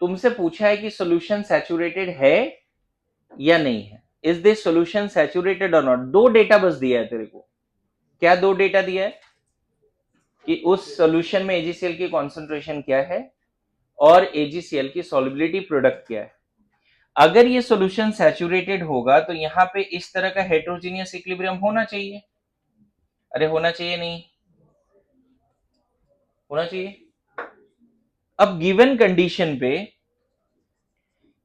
तुमसे पूछा है कि सॉल्यूशन सैचुरेटेड है या नहीं है, इज दिस सॉल्यूशन सैचुरेटेड और नॉट। दो डेटा बस दिया है तेरे को, क्या दो डेटा दिया है कि उस सॉल्यूशन में एजीसीएल की कॉन्सेंट्रेशन क्या है और एजीसीएल की सॉल्युबिलिटी प्रोडक्ट क्या है। अगर ये सॉल्यूशन सैचुरेटेड होगा तो यहां पे इस तरह का हेटेरोजीनियस इक्विलिब्रियम होना चाहिए। अरे होना चाहिए, नहीं होना चाहिए। अब गिवन कंडीशन पे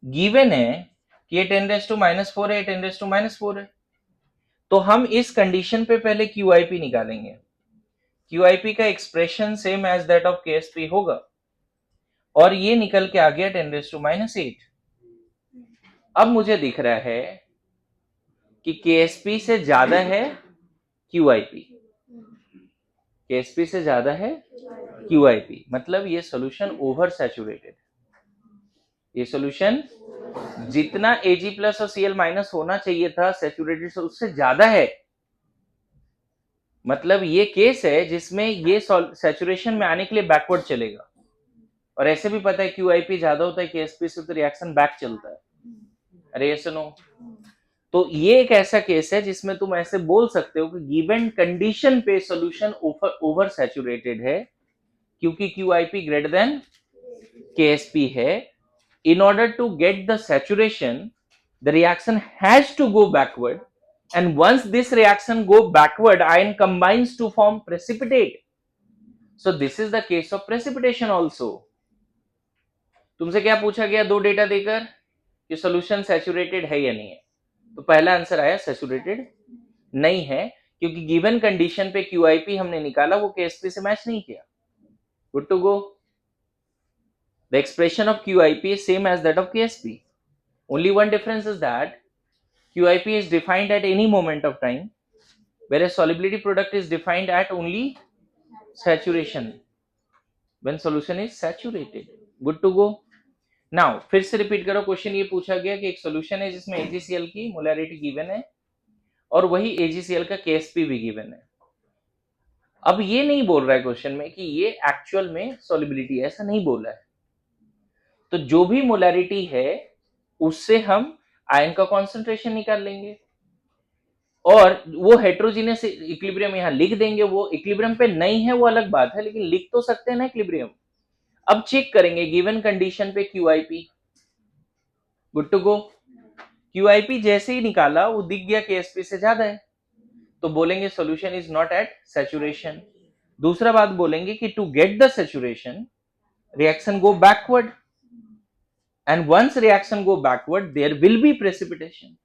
गिवन है कि ये 10⁻⁴ है, 10⁻⁴ है, तो हम इस कंडीशन पे पहले QIP निकालेंगे। QIP का expression same as that of KSP होगा और ये निकल के आ गया 10⁻⁸। अब मुझे दिख रहा है कि KSP से ज्यादा है QIP, KSP से ज्यादा है QIP, मतलब ये सॉल्यूशन ओवर सैचुरेटेड, ये सॉल्यूशन जितना Ag प्लस और Cl माइनस होना चाहिए था सैचुरेटेड से उससे ज्यादा है। मतलब ये केस है जिसमें ये सैचुरेशन में आने के लिए बैकवर्ड चलेगा, और ऐसे भी पता है QIP ज्यादा होता है KSP से तो रिएक्शन बैक चलता है। अरे ये सुनो, तो ये एक ऐसा केस है जिसमें तुम ऐसे बोल सकते हो कि गिवन कंडीशन पे सॉल्यूशन ओवर सैचुरेटेड है क्योंकि QIP ग्रेटर देन KSP है। In order to get the saturation, the reaction has to go backward, and once this reaction go backward, ion combines to form precipitate. So this is the case of precipitation also. तुमसे क्या पूछा गया दो data देकर कि solution saturated है या नहीं है, तो पहला आंसर आया सैचुरेटेड नहीं है क्योंकि गिवन कंडीशन पे QIP हमने निकाला वो KSP से मैच नहीं किया। Good to go. The expression of QIP is same as that of KSP. Only one difference is that QIP is defined at any moment of time, whereas solubility product is defined at only saturation, when solution is saturated. Good to go. Now फिर से repeat करो, question ये पूछा गया कि एक solution है जिसमें AgCl की मोलैरिटी गिवन है और वही AgCl का KSP भी गिवन है। अब ये नहीं बोल रहा है क्वेश्चन में कि ये एक्चुअल में सॉल्युबिलिटी है, ऐसा नहीं बोला है। तो जो भी मोलैरिटी है उससे हम आयन का कॉन्सेंट्रेशन निकाल लेंगे और वो हेटेरोजीनियस इक्विलिब्रियम यहां लिख देंगे। वो इक्विलिब्रियम पे नहीं है वो अलग बात है, लेकिन लिख तो सकते हैं ना इक्विलिब्रियम। अब चेक करेंगे गिवन कंडीशन पे QIP। Good to go. QIP जैसे ही निकाला वो दिख गया KSP से ज्यादा है, तो बोलेंगे solution is not at saturation. दूसरा बात बोलेंगे कि to get the saturation reaction go backward, and once reaction go backward there will be precipitation.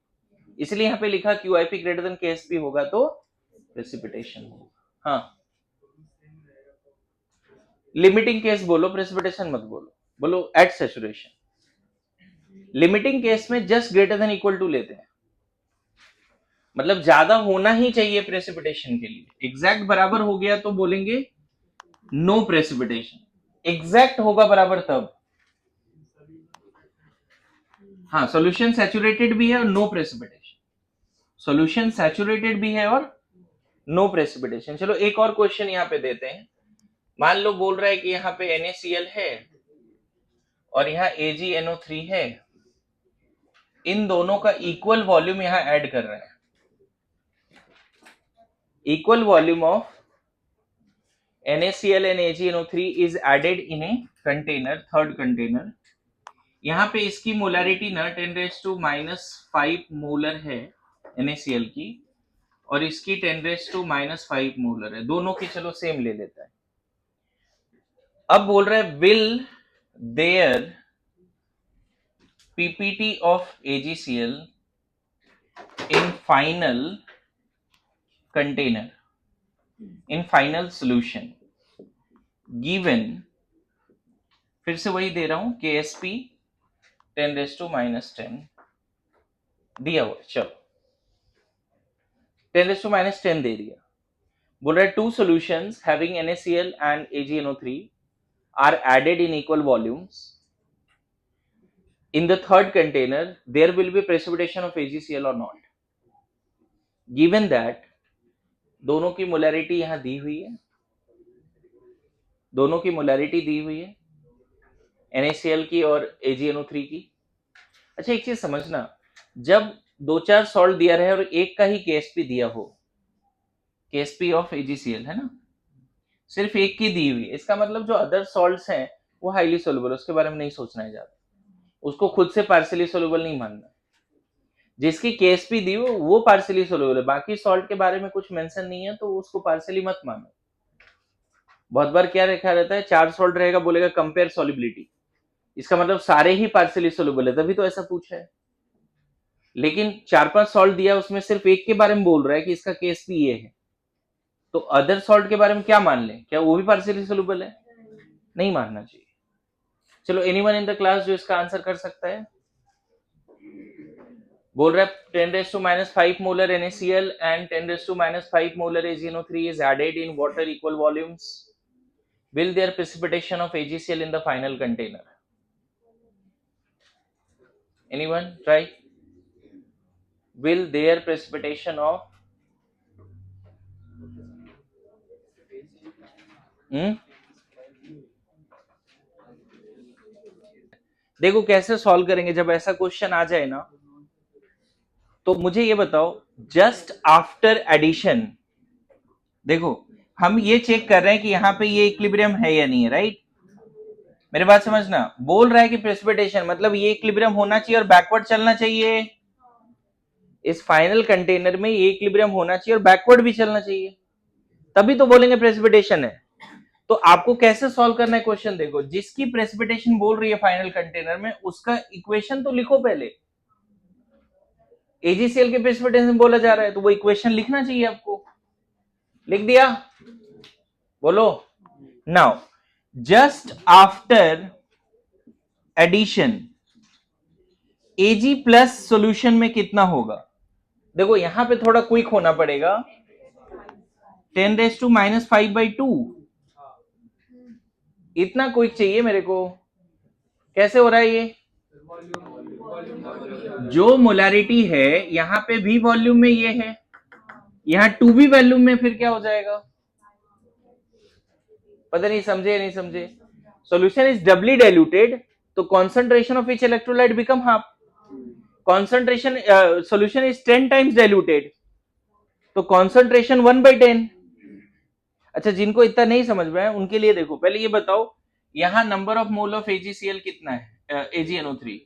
इसलिए यहां पे लिखा QIP ग्रेटर देन KSP होगा तो प्रेसिपिटेशन होगा। हाँ, लिमिटिंग केस बोलो, प्रेसिपिटेशन मत बोलो, बोलो एट सैचुरेशन। लिमिटिंग केस में just greater than equal to लेते हैं, मतलब ज्यादा होना ही चाहिए प्रेसिपिटेशन के लिए। एग्जैक्ट बराबर हो गया तो बोलेंगे नो प्रेसिपिटेशन, एग्जैक्ट होगा बराबर तब। हाँ, सॉल्यूशन सैचुरेटेड भी है और नो प्रेसिपिटेशन, सॉल्यूशन सैचुरेटेड भी है और नो प्रेसिपिटेशन। चलो एक और क्वेश्चन यहां पे देते हैं। मान लो बोल रहा है कि यहाँ पे NaCl है और यहाँ AgNO3 है, इन दोनों का इक्वल वॉल्यूम यहां ऐड कर रहे हैं। Equal volume of NaCl and AgNO3 is added in a container, third container. यहाँ पे इसकी मोलैरिटी ना 10⁻⁻5 मोलर है NaCl की, और इसकी 10⁻⁻5 मोलर है, दोनों की चलो सेम ले लेता है। अब बोल रहा है will there PPT of AgCl in final container, in final solution given, फिर से वही दे रहा हूं, KSP 10⁻⁻10 दिया हुआ, चलो 10⁻⁻10 दे दिया। बोल रहा है two solutions having NaCl and AgNO3 are added in equal volumes. In the third container, there will be precipitation of AgCl or not. Given that दोनों की मोलैरिटी यहां दी हुई है, दोनों की मोलैरिटी दी हुई है, NaCl की और AgNO3 की। अच्छा एक चीज समझना, जब 2-4 सॉल्ट दिया रहे और एक का ही KSP दिया हो, KSP ऑफ AgCl है ना, सिर्फ एक की दी हुई, इसका मतलब जो अदर सॉल्ट्स हैं वो हाईली सोल्युबल, उसके बारे में नहीं सोचना है ज्यादा, उसको खुद से पार्शियली सोल्युबल नहीं मानना। जिसकी KSP दी हो वो पार्शियली सोल्युबल है, बाकी सॉल्ट के बारे में कुछ मेंशन नहीं है तो उसको पार्शियली मत मानो। बहुत बार क्या रखा रहता है, 4 सॉल्ट रहेगा, बोलेगा कंपेयर सॉल्युबिलिटी, इसका मतलब सारे ही पार्शियली सोल्युबल है, तभी तो ऐसा पूछा है। लेकिन 4-5 सॉल्ट दिया, उसमें सिर्फ एक के बारे में बोल रहा है कि इसका KSP ये है, तो अदर सॉल्ट के बारे में क्या मान लें, क्या वो भी पार्शियली सोल्युबल है? नहीं मानना चाहिए। चलो एनीवन इन द क्लास जो इसका आंसर कर सकता है? बोल रहा है 10⁻⁻5 molar NaCl and 10⁻⁻5 molar AgNO3 is added in water equal volumes. Will there precipitation of AgCl in the final container? Anyone try? Will there precipitation of देखो कैसे सॉल्व करेंगे जब ऐसा क्वेश्चन आ जाए ना, तो मुझे ये बताओ, जस्ट आफ्टर एडिशन, देखो हम ये चेक कर रहे हैं कि यहां पे ये इक्विलिब्रियम है या नहीं है, राइट? मेरी बात समझना, बोल रहा है कि प्रेसिपिटेशन मतलब ये इक्विलिब्रियम होना चाहिए और बैकवर्ड चलना चाहिए। इस फाइनल कंटेनर में ये इक्विलिब्रियम होना चाहिए और बैकवर्ड भी चलना चाहिए, तभी तो बोलेंगे प्रेसिपिटेशन है। तो आपको कैसे सॉल्व करना है क्वेश्चन, देखो जिसकी प्रेसिपिटेशन बोल रही है फाइनल कंटेनर में, उसका इक्वेशन तो लिखो पहले। AgCl के प्रेसिपिटेशन बोला जा रहा है तो वो इक्वेशन लिखना चाहिए आपको, लिख दिया? बोलो। Now just after addition Ag plus solution में कितना होगा? देखो यहां पे थोड़ा क्विक होना पड़ेगा, 10⁻⁻5/2, इतना क्विक चाहिए मेरे को। कैसे हो रहा है ये? जो मोलैरिटी है यहां पे भी वॉल्यूम में ये है, यहां 2b वॉल्यूम में, फिर क्या हो जाएगा? पता नहीं समझे नहीं समझे? सॉल्यूशन इज डबली डाइल्यूटेड, तो concentration of each electrolyte become half. Concentration solution is 10 times diluted, तो कॉन्सेंट्रेशन 1/10। अच्छा जिनको इतना नहीं समझ में है उनके लिए देखो, पहले ये बताओ यहां number of mole of AgCl कितना है, AgNO3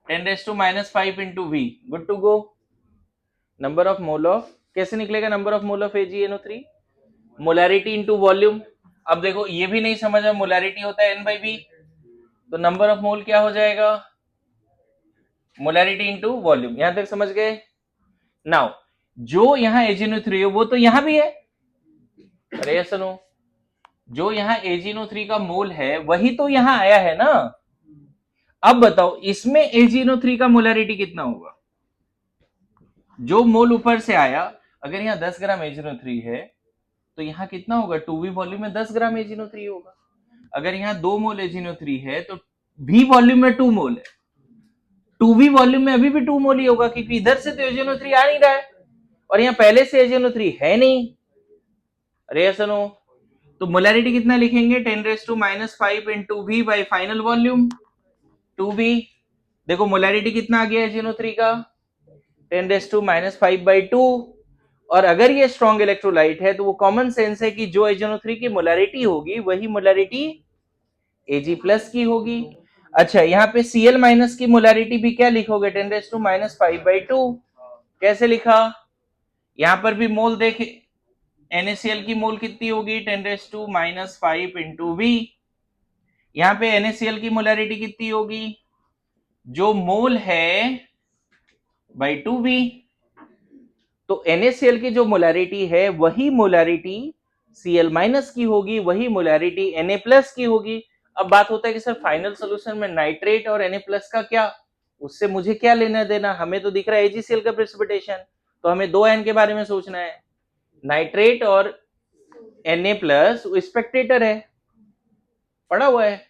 10⁻⁻5 into V, good to go. Number of mole of, कैसे निकलेगा number of mole of AgNO3? Molarity into volume. अब देखो ये भी नहीं समझा, मोलैरिटी होता है N/V, तो नंबर ऑफ मोल क्या हो जाएगा? Molarity into volume. यहां तक समझ गए? नाउ जो यहां AgNO3 है वो तो यहां भी है, अरे सुनो, जो यहां AgNO3 का मोल है वही तो यहां आया है ना। अब बताओ इसमें AgNO3 का मोलैरिटी कितना होगा? जो मोल ऊपर से आया, अगर यहां 10 ग्राम AgNO3 है तो यहां कितना होगा? 2v वॉल्यूम में 10 ग्राम AgNO3 होगा। अगर यहां 2 मोल AgNO3 है तो v वॉल्यूम में 2 मोल है, 2v वॉल्यूम में अभी भी 2 मोल ही होगा, क्योंकि इधर से तो AgNO3 आ नहीं रहा है और यहां पहले से AgNO3 है नहीं। अरे सुनो, तो मोलैरिटी कितना लिखेंगे? 10⁻⁻5 into v by final volume 2v। देखो मोलैरिटी कितना आ गया AgNO3 का? 10⁻⁵5/2, और अगर ये स्ट्रॉन्ग इलेक्ट्रोलाइट है तो वो कॉमन सेंस है कि जो HNO3 की मोलैरिटी होगी वही मोलैरिटी Ag+ की होगी। अच्छा, यहाँ पे Cl- माइनस की मोलैरिटी भी क्या लिखोगे, 10⁻⁵/2। कैसे लिखा, यहां पर भी मोल देखे, NaCl की मोल कितनी होगी, 10⁻⁵ इंटू V। यहां पे NaCl की मोलैरिटी कितनी होगी, जो मोल है बाई 2V। तो NaCl की जो मोलैरिटी है वही मोलैरिटी Cl- की होगी, वही मोलैरिटी Na+ की होगी। अब बात होता है कि सर फाइनल सोल्यूशन में नाइट्रेट और Na+ का क्या, उससे मुझे क्या लेना देना, हमें तो दिख रहा है AgCl का प्रेसिपिटेशन, तो हमें दो आयन के बारे में सोचना है, नाइट्रेट और Na+ स्पेक्टेटर है, पड़ा हुआ है,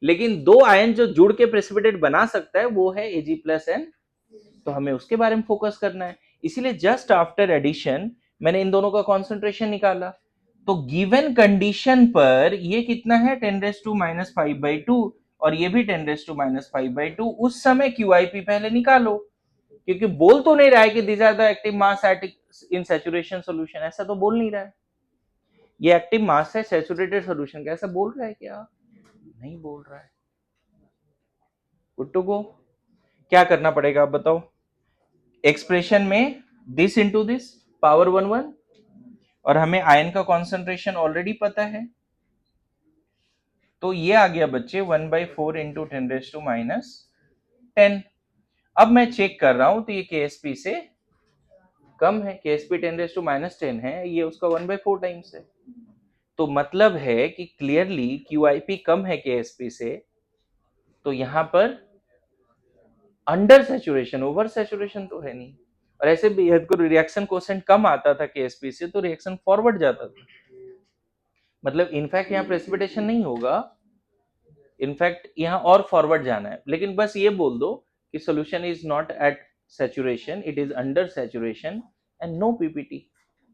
लेकिन दो आयन जो जुड़ के प्रेसिपिटेट बना सकता है वो है Ag+N, तो हमें उसके बारे में फोकस करना है। इसीलिए जस्ट आफ्टर एडिशन मैंने इन दोनों का कॉन्सेंट्रेशन निकाला, तो गिवन कंडीशन पर ये कितना है, 10⁻⁵/2 और ये भी 10⁻⁵/2। उस समय QIP पहले निकालो, क्योंकि बोल तो नहीं रहा है कि this are the active mass at in saturation solution, ऐसा तो बोल नहीं रहा है। ये एक्टिव मास है सैचुरेटेड सॉल्यूशन का, ऐसा बोल रहा है क्या, नहीं बोल रहा है। Good to go. क्या करना पड़ेगा आप बताओ, एक्सप्रेशन में दिस इंटू दिस पावर 1 और हमें आयन का कॉन्सेंट्रेशन ऑलरेडी पता है, तो ये आ गया बच्चे 1/4 इंटू 10⁻⁻10। अब मैं चेक कर रहा हूं तो ये KSP से कम है, KSP 10⁻⁻10 है, ये उसका 1/4 टाइम्स है, तो मतलब है कि क्लियरली QIP कम है KSP से, तो यहां पर अंडर सैचुरेशन, ओवर सैचुरेशन तो है नहीं। और ऐसे भी यदि रिएक्शन कोसेंट कम आता था KSP से तो रिएक्शन फॉरवर्ड जाता था, मतलब इनफैक्ट यहाँ प्रेसिपिटेशन नहीं होगा, इनफैक्ट यहाँ और फॉरवर्ड जाना है, लेकिन बस ये बोल दो कि solution is not at saturation, it is under saturation and no PPT,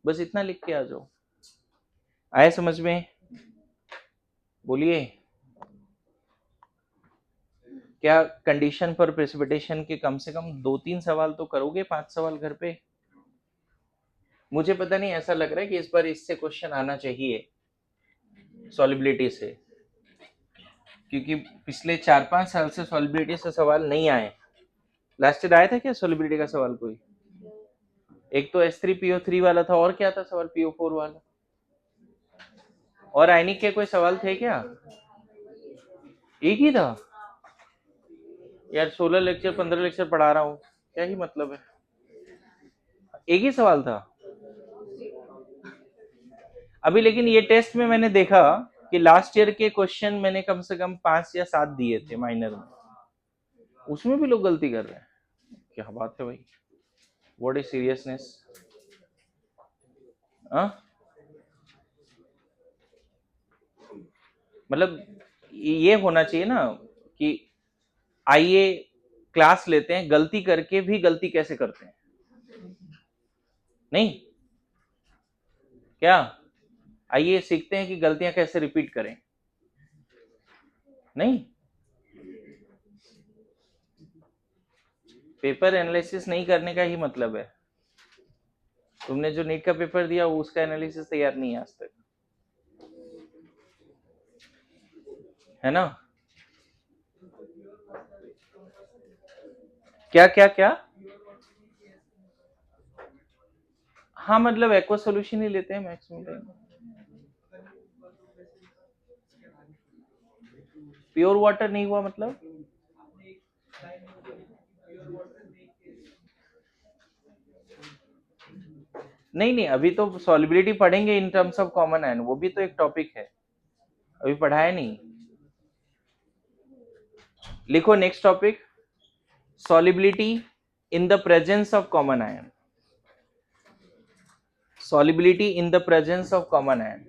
बस इतना लिख के आ जाओ। आए समझ में, बोलिए। क्या कंडीशन पर प्रेसिपिटेशन के कम से कम 2-3 सवाल तो करोगे, 5 सवाल घर पे, मुझे पता नहीं, ऐसा लग रहा है कि इस बार इससे क्वेश्चन आना चाहिए सॉलिबिलिटी से, क्योंकि पिछले 4-5 साल से सॉलिबिलिटी से सवाल नहीं आए। लास्ट ईयर आया था क्या सॉलिबिलिटी का सवाल कोई, एक तो H3PO3 वाला था, और क्या था सवाल, PO4 वाला, और आयनिक के कोई सवाल थे क्या, एक ही था यार, 16 लेक्चर 15 लेक्चर पढ़ा रहा हूँ, क्या ही मतलब है, एक ही सवाल था अभी। लेकिन ये टेस्ट में मैंने देखा कि लास्ट ईयर के क्वेश्चन मैंने कम से कम 5 या 7 दिए थे माइनर में, उसमें भी लोग गलती कर रहे हैं, क्या बात है भाई, व्हाट इज सीरियसनेस। मतलब ये होना चाहिए ना कि आइए क्लास लेते हैं, गलती करके भी गलती कैसे करते हैं, नहीं क्या, आइए सीखते हैं कि गलतियां कैसे रिपीट करें, नहीं पेपर एनालिसिस नहीं करने का ही मतलब है, तुमने जो नीट का पेपर दिया उसका एनालिसिस तैयार नहीं है आज तक, है ना। क्या क्या क्या, हाँ मतलब एक्वा सोल्यूशन ही लेते हैं मैक्सिमम टाइम, प्योर वाटर नहीं हुआ मतलब, नहीं नहीं अभी तो सॉलिबिलिटी पढ़ेंगे इन टर्म्स ऑफ कॉमन आयन, वो भी तो एक टॉपिक है, अभी पढ़ाया नहीं। लिखो next topic, solubility in the presence of common ion, solubility in the presence of common ion।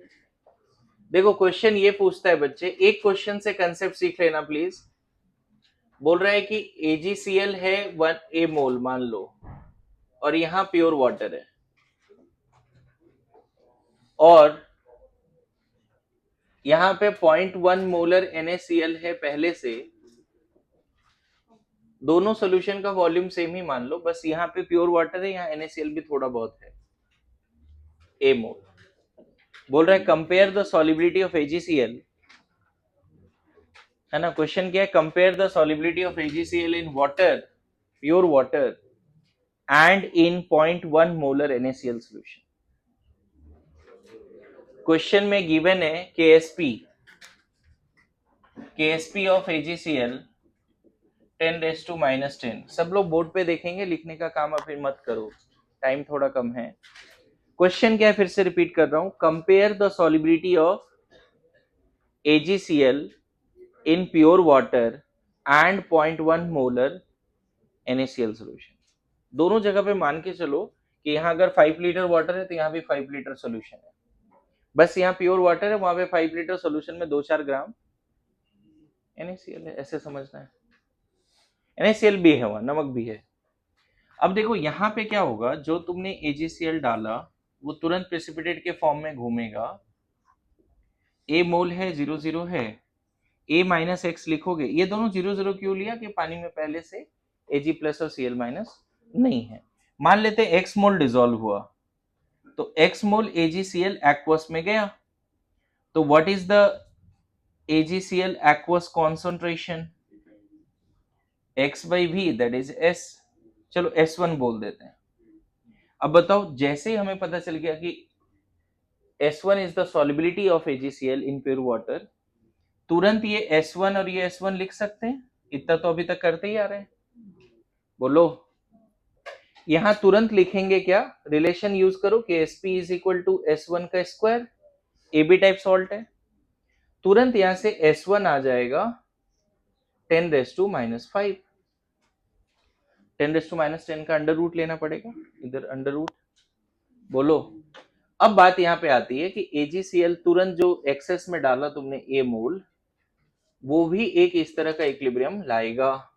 देखो क्वेश्चन ये पूछता है बच्चे, एक क्वेश्चन से कंसेप्ट सीख लेना प्लीज, बोल रहा है कि AgCl है 1 मोल मान लो, और यहां प्योर वाटर है, और यहां पे 0.1 मोलर NaCl है पहले से, दोनों सॉल्यूशन का वॉल्यूम सेम ही मान लो, बस यहाँ पे प्योर वाटर है, यहाँ NaCl भी थोड़ा बहुत है, ए मोल। बोल रहा है compare the solubility of AgCl, है ना। क्वेश्चन क्या है, compare the solubility of AgCl in water, pure water, and in 0.1 molar NaCl solution. Question में गिवन है KSP ऑफ AgCl 10⁻⁻10। सब लोग बोर्ड पे देखेंगे, लिखने का काम अभी मत करो, टाइम थोड़ा कम है। क्वेश्चन क्या है, फिर से रिपीट कर रहा हूं, compare the solubility of AgCl in pure water and 0.1 molar NaCl solution. दोनों जगह पे मान के चलो कि यहाँ अगर 5 लीटर वाटर है तो यहाँ भी 5 लीटर सॉल्यूशन है, बस यहाँ प्योर वाटर है, वहां पे 5 लीटर सॉल्यूशन में 2-4 ग्राम NaCl है, ऐसे समझना है। NaCl भी है, वहां नमक भी है। अब देखो यहाँ पे क्या होगा, जो तुमने AgCl डाला वो तुरंत प्रेसिपिटेट के फॉर्म में घूमेगा। ए मोल है, 0 है, A माइनस एक्स लिखोगे, ये दोनों 0 क्यों लिया कि पानी में पहले से Ag प्लस और Cl माइनस नहीं है। मान लेते हैं x मोल डिसॉल्व हुआ, तो x मोल AgCl एक्वस में गया, तो what is the AgCl aqueous concentration, x/v, that is S। चलो S1 बोल देते हैं। अब बताओ, जैसे ही हमें पता चल गया कि S1 is the solubility of AgCl in pure water, तुरंत ये S1 और ये S1 लिख सकते हैं। इतना तो अभी तक करते ही आ रहे हैं, बोलो। यहां तुरंत लिखेंगे क्या, रिलेशन यूज करो, KSP is equal to S1 का स्क्वायर, AB टाइप सॉल्ट है। तुरंत यहां से S1 आ जाएगा 10⁻⁻5, 10⁻⁻10 का अंडर रूट लेना पड़ेगा, इधर अंडर रूट, बोलो। अब बात यहां पे आती है कि AgCl तुरंत जो एक्सेस में डाला तुमने A मोल, वो भी एक इस तरह का इक्विलिब्रियम लाएगा।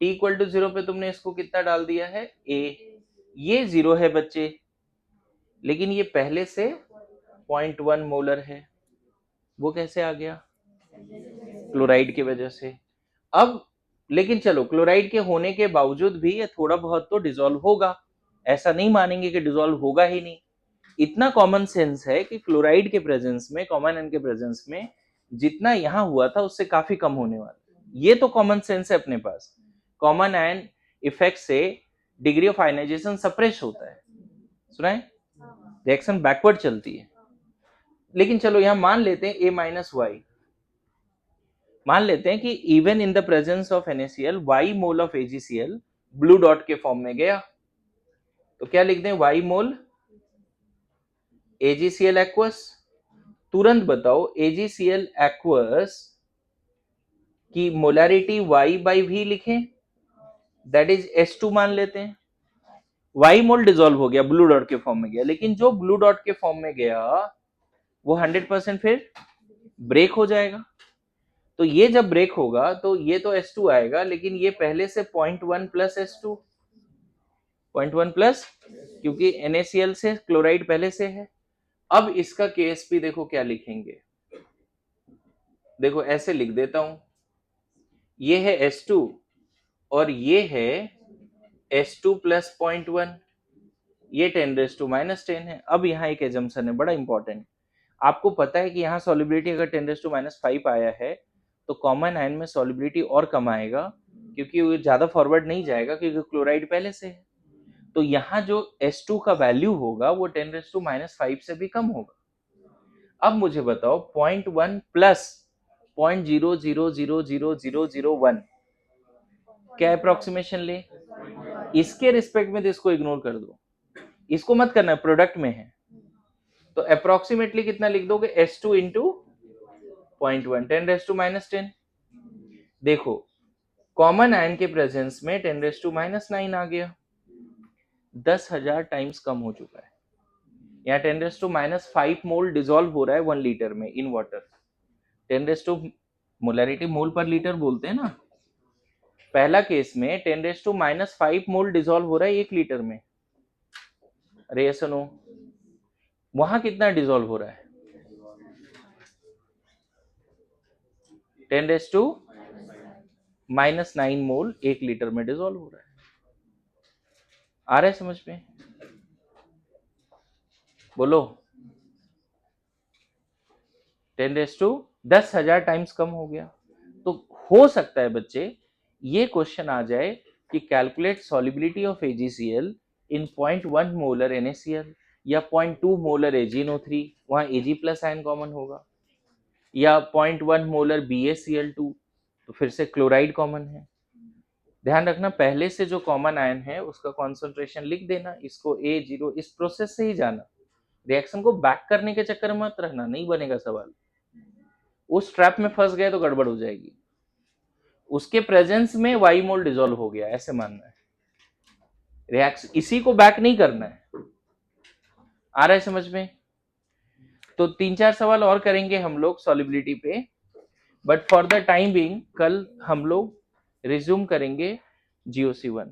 T इक्वल टू 0 पे तुमने इसको कितना डाल दिया है, A। ये 0 है बच्चे, लेकिन ये पहले से 0.1 मोलर है, वो कैसे आ गया, क्लोराइड की वजह से। अब लेकिन चलो, क्लोराइड के होने के बावजूद भी ये थोड़ा बहुत तो डिसॉल्व होगा, ऐसा नहीं मानेंगे कि डिसॉल्व होगा ही नहीं। इतना कॉमन सेंस है कि क्लोराइड के प्रेजेंस में, कॉमन आयन के प्रेजेंस में जितना यहां हुआ था उससे काफी कम होने वाला, ये तो कॉमन सेंस है अपने पास। कॉमन आयन इफेक्ट से डिग्री ऑफ आयनाइजेशन सप्रेस होता है, सुना है, रिएक्शन बैकवर्ड चलती है। लेकिन चलो यहां मान लेते हैं A-Y, मान लेते हैं कि even in the presence of NaCl Y mole of AgCl blue dot के फॉर्म में गया, तो क्या लिख दें, Y मोल AgCl एक्वस। तुरंत बताओ AgCl एक्वस की मोलैरिटी Y/V लिखें, दैट इज S2 मान लेते हैं। Y मोल डिसॉल्व हो गया, ब्लू डॉट के फॉर्म में गया, लेकिन जो ब्लू डॉट के फॉर्म में गया वो 100% फिर ब्रेक हो जाएगा। तो ये जब ब्रेक होगा तो ये तो S2 आएगा, लेकिन ये पहले से 0.1 प्लस S2, 0.1 प्लस, क्योंकि NaCl से क्लोराइड पहले से है। अब इसका KSP देखो क्या लिखेंगे, देखो ऐसे लिख देता हूं, ये है S2 और ये है S2 प्लस 0.1, ये 10⁻⁻10 है। अब यहाँ एक एजम्पशन है बड़ा इंपॉर्टेंट, आपको पता है कि यहाँ सॉलिबिलिटी अगर 10⁻5 आया है तो कॉमन आयन में सॉलिबिलिटी और कम आएगा, क्योंकि वो ज्यादा फॉरवर्ड नहीं जाएगा क्योंकि क्लोराइड पहले से है। तो यहाँ जो S2 का वैल्यू होगा वो 10⁻5 से भी कम होगा। अब मुझे बताओ 0.1 प्लस 0.000001 क्या अप्रोक्सीमेशन ले, इसके रिस्पेक्ट में तो इसको इग्नोर कर दो, इसको मत करना, प्रोडक्ट में है, तो अप्रोक्सीमेटली कितना लिख दोगे, S2 इंटू 0.1, 10⁻⁻10। देखो कॉमन आयन के प्रेजेंस में 10⁻⁹ आ गया, 10,000 टाइम्स कम हो चुका है। यहाँ 10⁻⁵ मोल डिसॉल्व हो रहा है 1 लीटर में इन वाटर। 10 मोलैरिटी मोल पर लीटर बोलते हैं ना, पहला केस में 10⁻⁵ मोल डिसॉल्व हो रहा है 1 लीटर में। अरे ये सुनो, वहां कितना डिसॉल्व हो रहा है, 10⁻⁻9 मोल 1 लीटर में डिसॉल्व हो रहा है। आ रहा है समझ में, बोलो 10,000 टाइम्स कम हो गया। तो हो सकता है बच्चे ये क्वेश्चन आ जाए कि calculate solubility of AgCl in 0.1 molar NaCl या 0.2 मोलर AgNO3, वहां Ag प्लस आयन कॉमन होगा, या 0.1 मोलर BaCl2, तो फिर से क्लोराइड कॉमन है। ध्यान रखना पहले से जो कॉमन आयन है उसका कॉन्सेंट्रेशन लिख देना, इसको A0, इस प्रोसेस से ही जाना, रिएक्शन को बैक करने के चक्कर में मत रहना, नहीं बनेगा सवाल। उस ट्रैप में फंस गए तो गड़बड़ हो जाएगी। उसके प्रेजेंस में वाई मोल डिसॉल्व हो गया, ऐसे मानना है। रिएक्शन इसी को बैक नहीं करना है। आ रहा है समझ में? तो 3-4 सवाल और करेंगे हम लोग सॉल्युबिलिटी पे, but for the time being कल हम लोग रिज्यूम करेंगे GOC1।